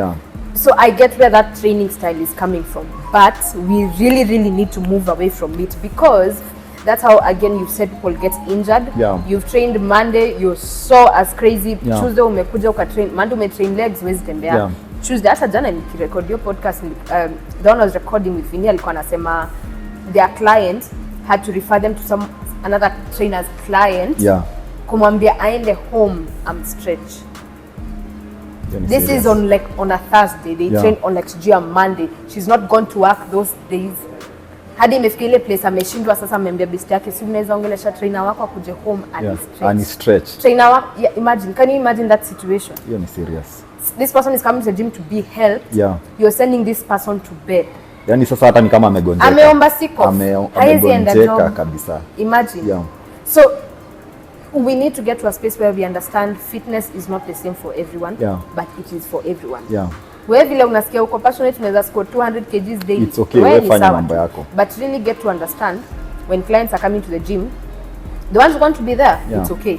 So I get where that training style is coming from, but we really need to move away from it, because that's how, again, you've said people get injured. You've trained Monday, you're so as crazy. Tuesday umekuja ukatrain, Monday umetrain legs, huwezi tembea. Tuesday, hata jana nikirecord your podcast, the one I was recording with Vinny alikuwa anasema their client had to refer them to another trainer's client, kumwambia aende home stretch. This is on a Thursday. They train on a Monday. She's not gone to work those days. Hadi imefika ile place ameshindwa sasa, amemwambia best yake, si unaweza ongelesha trainer wako akuje home and stretch. Trainer wako, imagine, can you imagine that situation? You're serious. This person is coming to the gym to be helped. You're sending this person to bed. Yani sasa hata ni kama amegonjeka. Ameomba sick off. Amegonjeka kabisa. Imagine. So we need to get to a space where we understand fitness is not the same for everyone, but it is for everyone. Wewe vile unasikia uko passionate, unaweza score 200 kgs daily. It's okay, wewe fanya mambo yako. But really get to understand when clients are coming to the gym, the ones who want to be there, it's okay.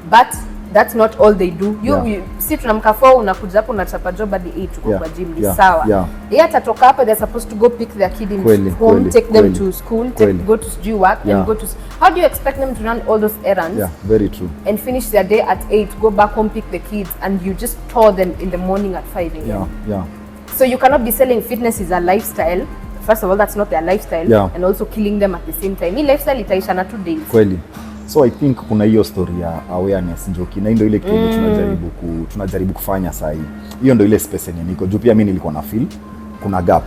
But that's not all they do. You see, tunamka 4 unakuja hapo unachapa job hadi 8 uko kwa gym, ni sawa. Yeye atatoka hapo, they're supposed to go pick their kid in home, take them to school, go to work and go to. How do you expect them to run all those errands? Very true. And finish their day at 8, go back home, pick the kids, and you just tore them in the morning at 5 a.m. So you cannot be selling fitness is a lifestyle. First of all, that's not their lifestyle, and also killing them at the same time. Hii lifestyle itaisha na 2 days. Kweli. So I think kuna hiyo story ya awareness, Njoki, na ndio ile kitu tunajaribu kufanya sasa hivi. Hiyo ndio ile space yenye niko. Juu pia mimi nilikuwa na feel kuna gap.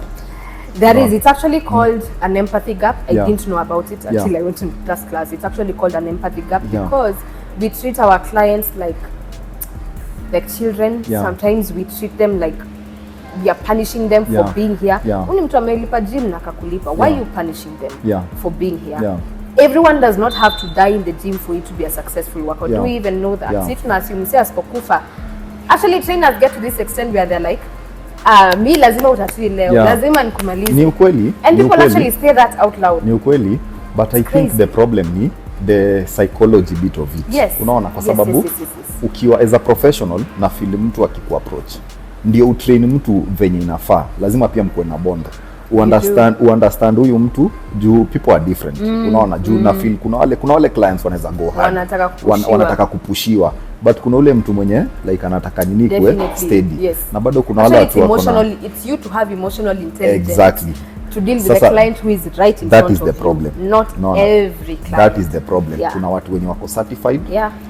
There is, it's actually called an empathy gap. I didn't know about it until I went to class. It's actually called an empathy gap because we treat our clients like children. Sometimes we treat them like we are punishing them for being here. Uni mtu amelipa gym na akakulipa. Why are you punishing them for being here? Everyone does not have to die in the gym for it to be a successful workout. Do we even know that? Si tunassume si asipokufa. Actually, trainers get to this extent where they're like, mi lazima utatui leo, lazima nikumalize. Ni ukweli. And people actually say that out loud. Ni ukweli, but I think the problem ni the psychology bit of it. Unaona, kwa sababu ukiwa as a professional na feel mtu akikuapproach, ndio utrain mtu venye inafaa, lazima pia mkuwe na bond. Understand huyu mtu juu people are different. Unaona, juu na feel kuna wale clients wanaweza go hard, wanataka kupushiwa, but kuna ule mtu mwenye like anataka nini kuwe steady. Na bado kuna wale watu emotional, it's you to have emotional intelligence. Exactly. To deal with the client who is right in front of you. That is the problem. Not every client. That is the problem. Kuna watu wenye wako certified,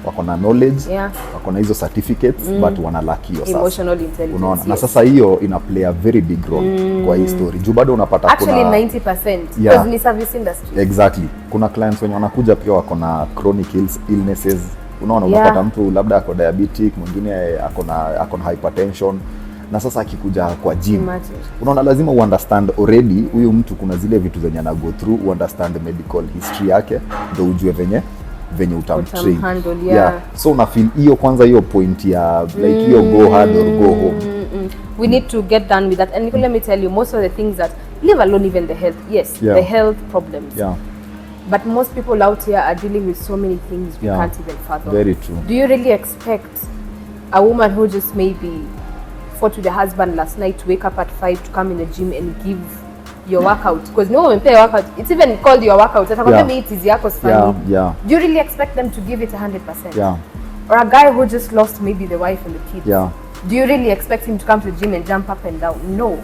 wako na knowledge, wako na hizo certificates, but wana lack hiyo sasa. Emotional intelligence. Unaona, na sasa hiyo ina play a very big role kwa hii story. Juu bado unapata actually 90% because ni service industry. Exactly. Kuna clients wenye wanakuja pia wako na chronic illnesses. Unaona, unapata mtu labda ako diabetic, mwingine ako na hypertension. Na sasa akikuja kwa gym, unaona lazima understand already huyu mtu kuna zile vitu zenye ana go through, understand medical history yake, ndio ujue venye utamtrain. So una feel hiyo kwanza, hiyo point ya like hiyo go hard or go home. We need to get done with that. And let me tell you, most of the things that, leave alone even the health, the health problems. But most people out here are dealing with so many things we can't even fathom. Very true. Do you really expect a woman who just maybe fought with the husband last night to wake up at 5 to come in the gym and give your workout? Because no one pay a workout. It's even called your workout. It is yako funny. Do you really expect them to give it 100%? Or a guy who just lost maybe the wife and the kids. Do you really expect him to come to the gym and jump up and down? No.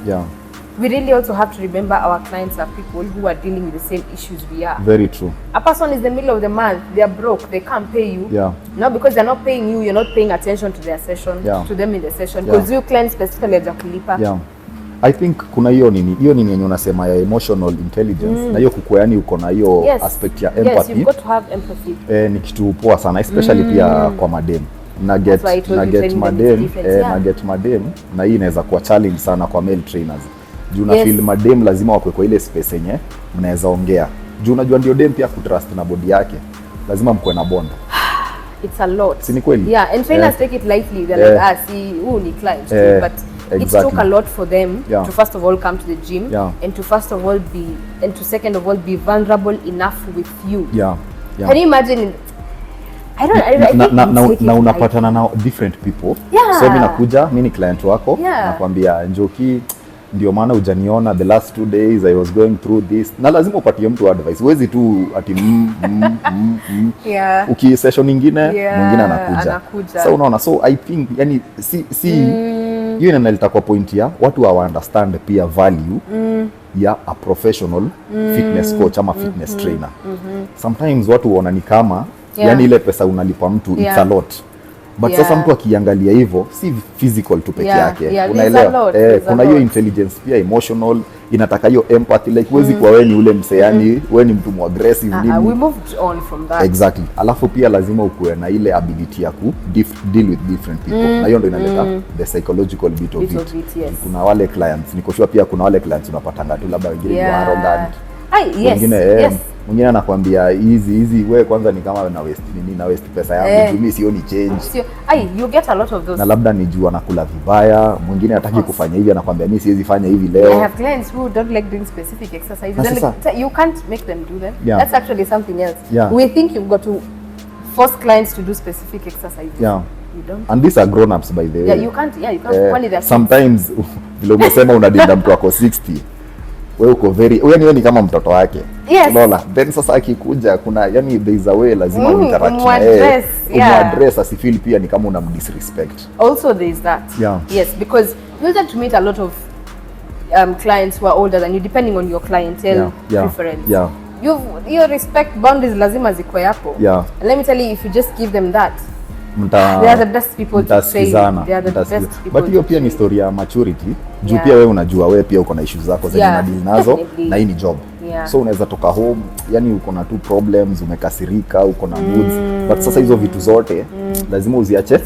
We really also have to remember our clients are people who are dealing with the same issues we are. Very true. A person is in the middle of the month, they are broke, they can't pay you. Now because they're not paying you, you're not paying attention to their session, to them in the session. Because you client specifically hajakulipa. I think kuna hiyo nini yenye unasema ya emotional intelligence, na hiyo kukua, yani uko na hiyo aspect ya empathy. Yes, you've got to have empathy. Ni kitu poa sana, especially pia kwa madem. Na get madem, na hii inaweza kuwa challenge sana kwa male trainers. Juu na feel madem lazima wakwe kwa ile space yenye mnaweza ongea. Juu unajua ndio dem pia kutrust na body yake. Lazima mkwe na bond. It's a lot. Si ni kweli? And trainers take it lightly. They're like, see, who ni client. But it took a lot for them to first of all come to the gym and to first of all second of all be vulnerable enough with you. Can you imagine? na unapatana na different people. So mimi nakuja, mimi ni client wako, nakwambia Njoki, ndio maana hujaniona the last 2 days I was going through this. Na lazima upatie mtu advice. Huwezi tu ati uki session nyingine mwingine anakuja. So unaona, so I think yani hiyo inaleta kwa point ya watu wa understand pia value ya a professional fitness coach ama fitness trainer. Sometimes watu huona ni kama yani ile pesa unalipa mtu it's a lot. But sasa mtu akiangalia hivyo si physical tu peke yake. Unaelewa? Kuna hiyo intelligence pia emotional, inataka hiyo empathy, like huwezi kwa wewe ni ule mseyani, wewe ni mtu aggressive nini. We moved on from that. Exactly. Alafu pia lazima ukuwe na ile ability ya ku deal with different people. Na hiyo ndio inaleta the psychological bit of it. Kuna wale clients, niko sure pia kuna wale clients unapatanga tu labda wengine ni arrogant. Mwingine anakuambia hizi wewe kwanza ni kama na waste pesa yangu, mimi sioni change. You get a lot of those. Na labda ni juu anakula vibaya, mwingine hataki kufanya hivi, anakuambia mimi siwezi fanya hivi leo. I have clients who don't like doing specific exercises. You can't make them do them. That's actually something else. We think you've got to force clients to do specific exercises. You don't. And these are grown ups by the way. You can't only that. Sometimes vile umesema unadinda mtu wako 60. Wewe uko wewe ni kama mtoto wake. Unaona? Then sasa akikuja kuna yani there is a way lazima interact na yeye. Address asifeel pia ni kama una disrespect. Also there is that. Yes, because you tend to meet a lot of clients who are older than you, depending on your clientele preference. Your respect boundaries lazima ziko hapo. And let me tell you, if you just give them that, they are the best people to train. They are the best people. But hiyo pia ni story ya maturity. Juu pia wewe unajua wewe pia uko na issues zako zenye unadili nazo na hii ni job. So unaweza toka home, yani uko na 2 problems, umekasirika, uko na moods. But sasa hizo vitu zote lazima uziache.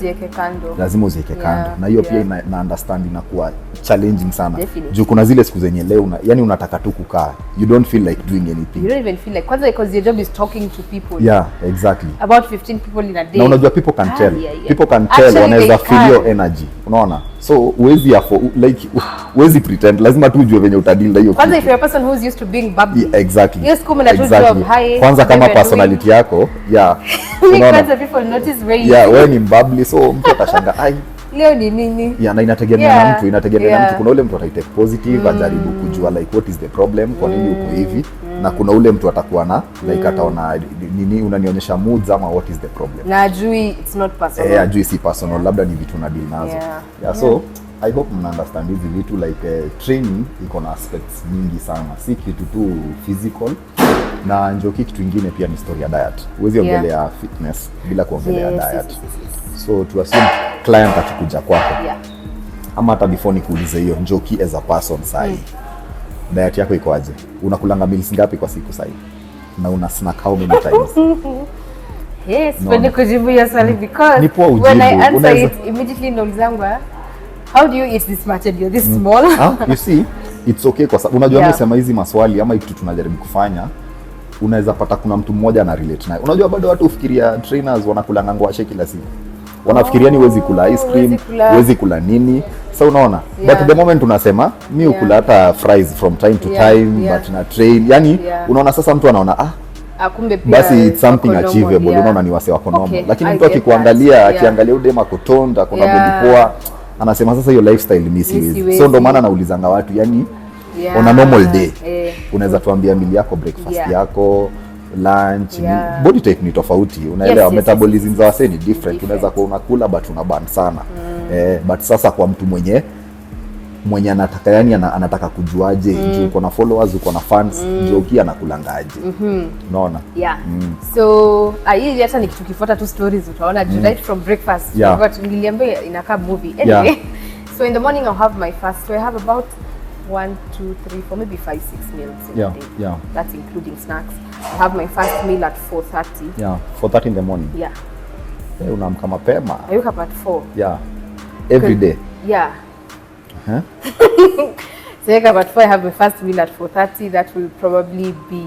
Lazima uziweke kando. Na hiyo pia na understand inakuwa challenging sana. Juu kuna zile siku zenye leo yani unataka tu kukaa. You don't feel like doing anything. You don't even feel like, kwanza because your job is talking to people. Exactly. About 15 people in a day. Na unajua people can tell. People can tell, wanaweza feel your energy. Unaona? So huwezi pretend, lazima tu ujue venye utadili na hiyo. Kwanza if you're a person who's used to being bubbly. Exactly. Yes, come na tu job high. Kwanza kama personality yako, kwanza people notice where you. Wewe ni bubbly, so mtu atashanga ai. Leo ni nini? Na inategemea na mtu, inategemea na mtu. Kuna ule mtu ataitake positive, ajaribu kujua like what is the problem, kwa nini uko hivi. Na kuna ule mtu atakuwa na like ataona nini unanionyesha moods ama what is the problem. Na ajui it's not personal. Ajui si personal, labda ni vitu na deal nazo. So I hope mna understand hizi vitu like training iko na aspects nyingi sana. Si kitu tu physical. Na Njoki kitu kingine pia ni story ya diet. Huwezi ongelea fitness bila kuongelea diet. So to assume client akikuja kwako. Ama hata before nikuulize hiyo Njoki as a person sahi. Diet yako iko aje? Unakulanga meals ngapi kwa siku sahi? Na una snack how many times? Yes, when kujibu hiyo swali because when I answer it immediately naulizangwa, how do you eat this much and you're this small? You see, it's okay kwa sababu unajua mimi sema hizi maswali ama kitu tunajaribu kufanya, unaweza pata kuna mtu mmoja ana relate naye. Unajua bado watu ufikiria trainers wanakulanga ngwashe kila siku. Wanafikiria ni huwezi kula ice cream, huwezi kula nini. So unaona, but the moment unasema mimi ukula hata fries from time to time but na train, yani unaona sasa mtu anaona kumbe pia basi it's something achievable. Unaona ni wase wako normal. Lakini mtu akikuangalia, akiangalia udema kutonda, kuna body poa, anasema sasa hiyo lifestyle mimi siwezi. So ndo maana naulizanga watu yani on a normal day unaweza tuambia meal yako, breakfast yako, lunch, body type ni tofauti. Unaelewa metabolism za wase ni different. Unaweza kuwa unakula but una burn sana. But sasa kwa mtu mwenye anataka yani anataka kujuaje, juu uko na followers, uko na fans, Njoki anakulangaje. Unaona? So hii hata nikifuata tu stories utaona right from breakfast. But niliambia inakaa movie. Anyway, so in the morning I'll have my fast. So I have about 1, 2, 3, 4, maybe 5, 6 meals in a day. That's including snacks. I have my first meal at 4:30. 4:30 in the morning. Unaamka mapema. I wake up at 4. Every day. So I wake up at 4. I have my first meal at 4:30. That will probably be,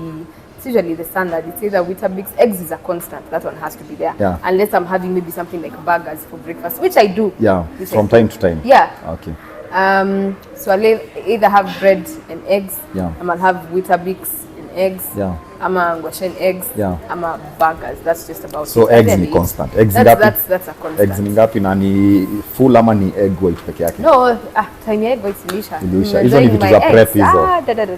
it's usually the standard. It's either Weetabix. Eggs is a constant. That one has to be there. Unless I'm having maybe something like burgers for breakfast, which I do. From time to time. Okay. So I'll either have bread and eggs, and I'll have Weetabix and eggs, ama ngwashen eggs, Yeah. ama burgers. That's just about So it. eggs Really. ni constant. Eggs That's ngapi? a constant. Eggs ni ngapi na ni full ama ni egg white peke yake? No, time ya egg whites ilisha. Ilisha. Hizo ni vitu za prep hizo.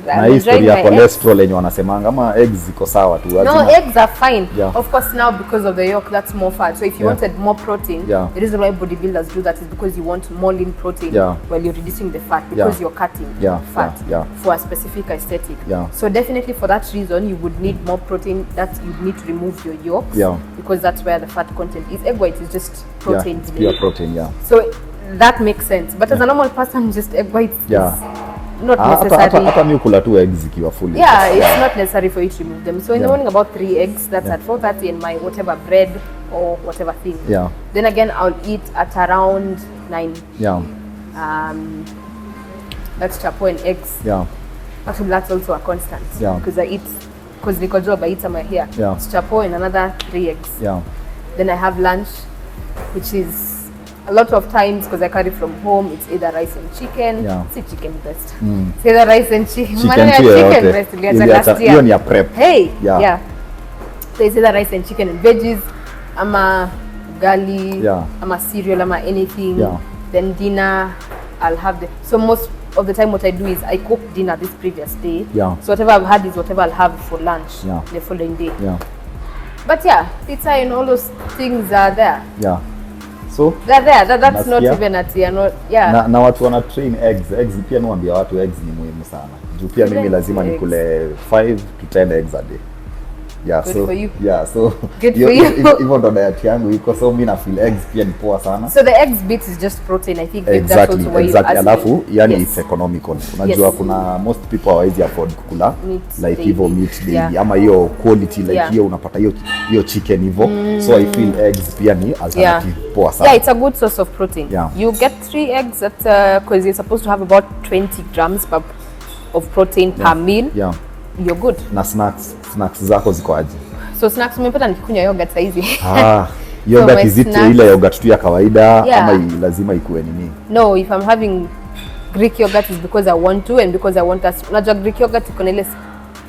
Na hii story ya cholesterol yenye wanasemanga ama eggs ziko sawa tu. No, eggs are fine. Yeah. Of course now because of the yolk that's more fat. So if you wanted more protein, Yeah. the reason why bodybuilders do that is because you want more lean protein Yeah. while you're reducing the fat because you're cutting fat for a specific aesthetic. Yeah. So definitely for that reason you would need more protein, that you need to remove your yolks because that's where the fat content is. Egg white is just protein. Yeah, pure protein, So that makes sense. But as a normal person, just egg whites is not necessary. Hata mimi kula tu eggs ikiwa fully. Yeah, it's not necessary for you to remove them. So in the morning about 3 eggs, that's at 4:30 in my whatever bread or whatever thing. Yeah. Then again I'll eat at around 9. Yeah. That's chapo and eggs. Yeah. Actually that's also a constant. Yeah. Because I eat, because Nico job I eat somewhere here. Yeah. It's chapo and another 3 eggs. Yeah. Then I have lunch, which is a lot of times because I carry from home, it's either rice and chicken. Yeah. See chicken breast. It's either rice and chicken. Chicken breast. Last year. Hiyo ni ya prep. Hey. Yeah. So it's either rice and chicken and veggies, ama ugali, ama cereal, ama anything. Yeah. Then dinner, I'll have so most of the time what I do is I cook dinner this previous day. Yeah. So whatever I've had is whatever I'll have for lunch the following day. Yeah. But yeah, pizza and all those things are there. Yeah. So they're there. That's not even at na watu wana train eggs pia niwaambia watu eggs ni muhimu sana. Juu pia mimi lazima nikule 5 to 10 eggs a day. Yeah, good so for you. Yeah, so good for you. Even ndo diet yangu iko, so mimi na feel eggs pia ni poa sana. So the eggs bit is just protein, I think. Exactly, that's also why exactly. Alafu yani yes. It's economical. Unajua kuna most people hawezi afford kukula like hivyo meat daily ama hiyo quality like hiyo unapata hiyo chicken hivyo. So I feel eggs pia ni alternative poa sana. Yeah, it's a good source of protein. You get 3 eggs at because you're supposed to have about 20 grams of protein per meal. Yeah. You're good. Na snacks zako ziko aje? So snacks umepata nikikunywa yogurt saizi. Yogurt so is it ile yogurt tu ya kawaida ama lazima ikuwe nini? No, if I'm having Greek yogurt is because I want to and because I want us. Unajua Greek yogurt iko na ile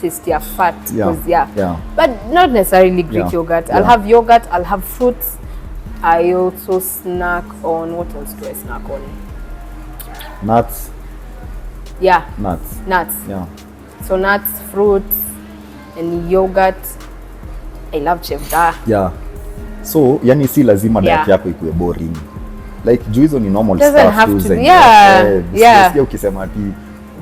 taste ya fat because but not necessarily Greek yogurt. I'll have yogurt, I'll have fruits. I also snack on, what else do I snack on? Nuts. Yeah. Nuts. Yeah. So nuts, fruits, and yogurt. I love chevda. Yeah. So, yani si lazima diet yako ikuwe boring. Like juu hizo ni normal stuff tu zenye. Yeah. Ukisema ati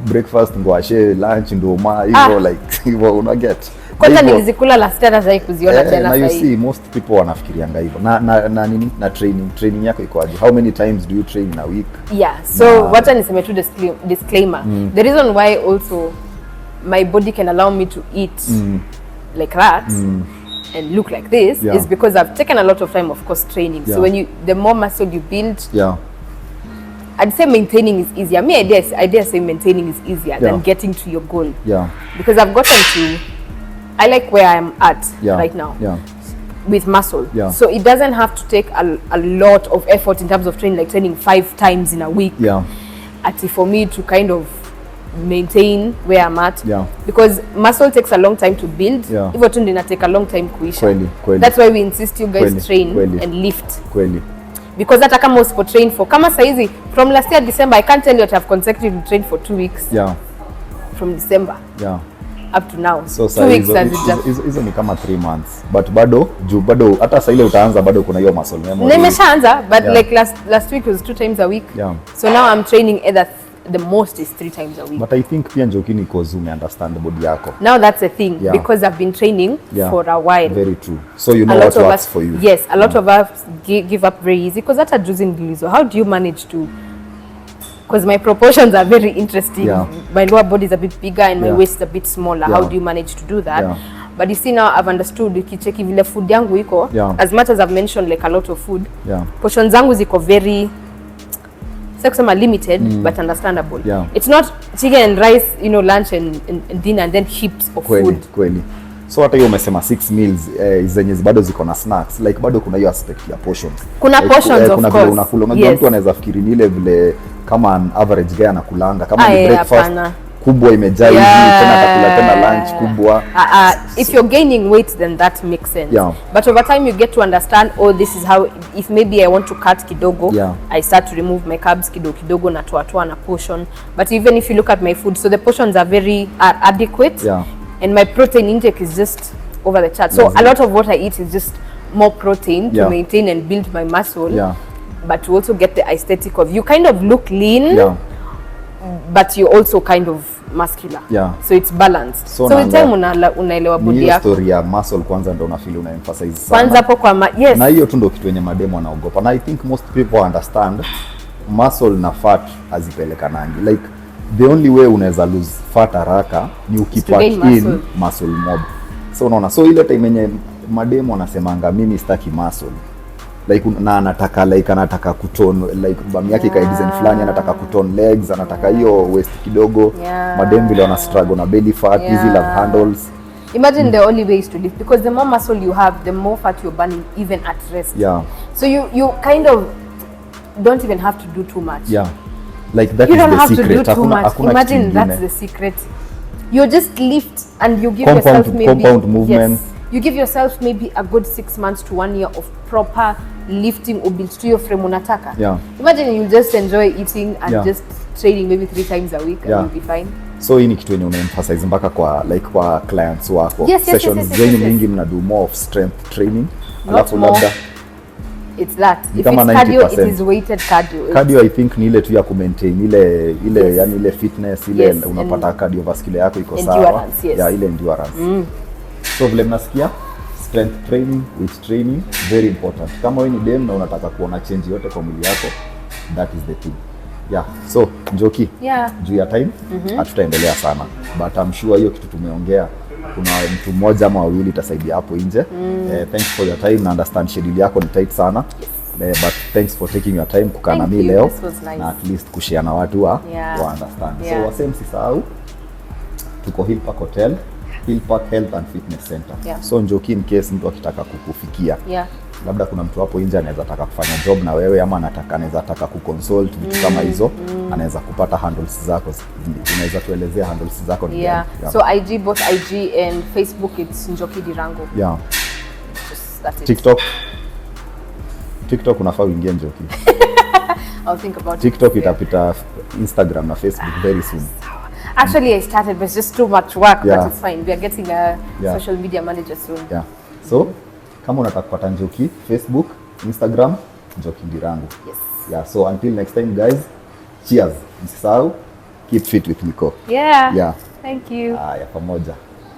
breakfast ngwashe, lunch ndoma, hivyo like hivyo una get. Kwanza nilizikula last year hata kuziona tena sasa. Na you see most people wanafikirianga hivyo. Na nini? Na training yako iko aje? How many times do you train in a week? Yeah. So wacha niseme tu disclaimer. The reason why also my body can allow me to eat like that and look like this is because I've taken a lot of time, of course, training. So when the more muscle you build, I'd say maintaining is easier. Me, I dare say maintaining is easier than getting to your goal. Yeah. Because I've gotten to, I like where I'm at right now with muscle. Yeah. So it doesn't have to take a lot of effort in terms of training, like training 5 times in a week. Yeah. For me to kind of maintain where I'm at. Yeah. Because muscle takes a long time to build. Yeah. Even though it take a long time kuisha. That's why we insist you guys train and lift. Because hata kama usipo train for kama saizi from last year December, I can't tell you that I've consecutively trained for 2 weeks. Yeah. From December. Yeah. Up to now. So 2 weeks as hizo ni kama 3 months. But bado hata sasa ile utaanza bado kuna hiyo muscle memory. Nimeshaanza but like last week was 2 times a week. Yeah. So now I'm training either the most is 3 times a week. But I think pia Njoki ni cause understand the body yako. Now that's a thing because I've been training for a while. Very true. So you know what works for you. Yes, a lot of us give up very easy because that's a juice in Gilizo. How do you manage to? Because my proportions are very interesting. Yeah. My lower body is a bit bigger and my waist is a bit smaller. How do you manage to do that? Yeah. But you see now I've understood ukicheki vile food yangu iko as much as I've mentioned like a lot of food. Yeah. Portions zangu ziko very limited but understandable. Yeah. It's not chicken and rice, lunch and dinner and then heaps of food. Kweli. So hata hiyo umesema 6 meals zenye bado ziko na snacks, like bado kuna hiyo aspect ya portions. Kuna portions of course. Unakula unajua mtu anaweza fikiri ni ile vile kama an average guy anakulanga kama ni breakfast kubwa imejaa hivi, tena atakula tena lunch kubwa. If you're gaining weight, then that makes sense. Yeah. But over time you get to understand, oh, this is how, if maybe I want to cut kidogo, I start to remove my carbs kidogo na toa na portion. But even if you look at my food, so the portions are very adequate, and my protein intake is just over the chart. So a lot of what I eat is just more protein to maintain and build my muscle, but to also get the aesthetic of, you kind of look lean, but you also kind of muscular, so it's balanced. So with time unaelewa body yako. Story ya muscle kwanza ndo unafeel una emphasize sana kwanza hapo kwa yes, na hiyo tu ndo kitu yenye mademo wanaogopa, na I think most people understand muscle na fat azipelekanangi. Like the only way unaweza lose fat haraka ni ukipack in muscle mob. So unaona, so ile time yenye mademo wanasemanga mimi sitaki muscle, like na anataka kutone, like bami yake ka design fulani, anataka kutone legs, anataka hiyo waist kidogo, madem vile wana struggle na belly fat, easy love handles. Imagine the only way is to lift, because the more muscle you have, the more fat you're burning even at rest. So you kind of don't even have to do too much. Like that you is don't the have secret. To do too much. Imagine that's the secret. You just lift and you give yourself maybe compound movement. You give yourself maybe a good 6 months to 1 year of proper lifting or build to your frame unataka. Imagine you just enjoy eating and just training maybe 3 times a week and you'll be fine. So hii ni kitu yenye una-emphasize mpaka kwa like kwa clients wako. Sessions zenyu mingi mna do more of strength training. Alafu labda it's that. If it's cardio, it is weighted cardio. Cardio I think ni ile tu ya ku-maintain ile yani ile fitness ile unapata cardiovascular yako iko sawa. Ile endurance. So vile mnasikia, strength training, weight training, very important. Kama wewe ni dem na unataka kuona change yote kwa mwili yako, that is the thing. So Njoki, juu ya time, hatutaendelea sana. But I'm sure hiyo kitu tumeongea, kuna mtu mmoja ama wawili itasaidia hapo nje. Thanks for your time, na understand schedule yako ni tight sana. But thanks for taking your time kukaa na mimi leo. Na at least kushare na watu wa understand. So wasee msisahau, tuko Hill Park Hotel, Hill Park Health and Fitness Center. So Njoki, in case mtu akitaka kukufikia, labda kuna mtu hapo nje anaweza taka kufanya job na wewe, ama anaweza taka kuconsult vitu kama hizo, anaweza kupata handles zako. Unaweza tuelezea handles zako ni gani? So IG, both IG and Facebook, it's Njoki Ndirangu. That's it. TikTok unafaa uingie Njoki. I'll think about TikTok itapita Instagram na Facebook very soon. Actually, I started, but it's just too much work, but it's fine. We are getting a social media manager soon. So, kama unataka kupata Njoki, Facebook, Instagram, Njoki Ndirangu. So until next time guys, cheers. Msisahau, keep fit with Nico. Thank you. Pamoja.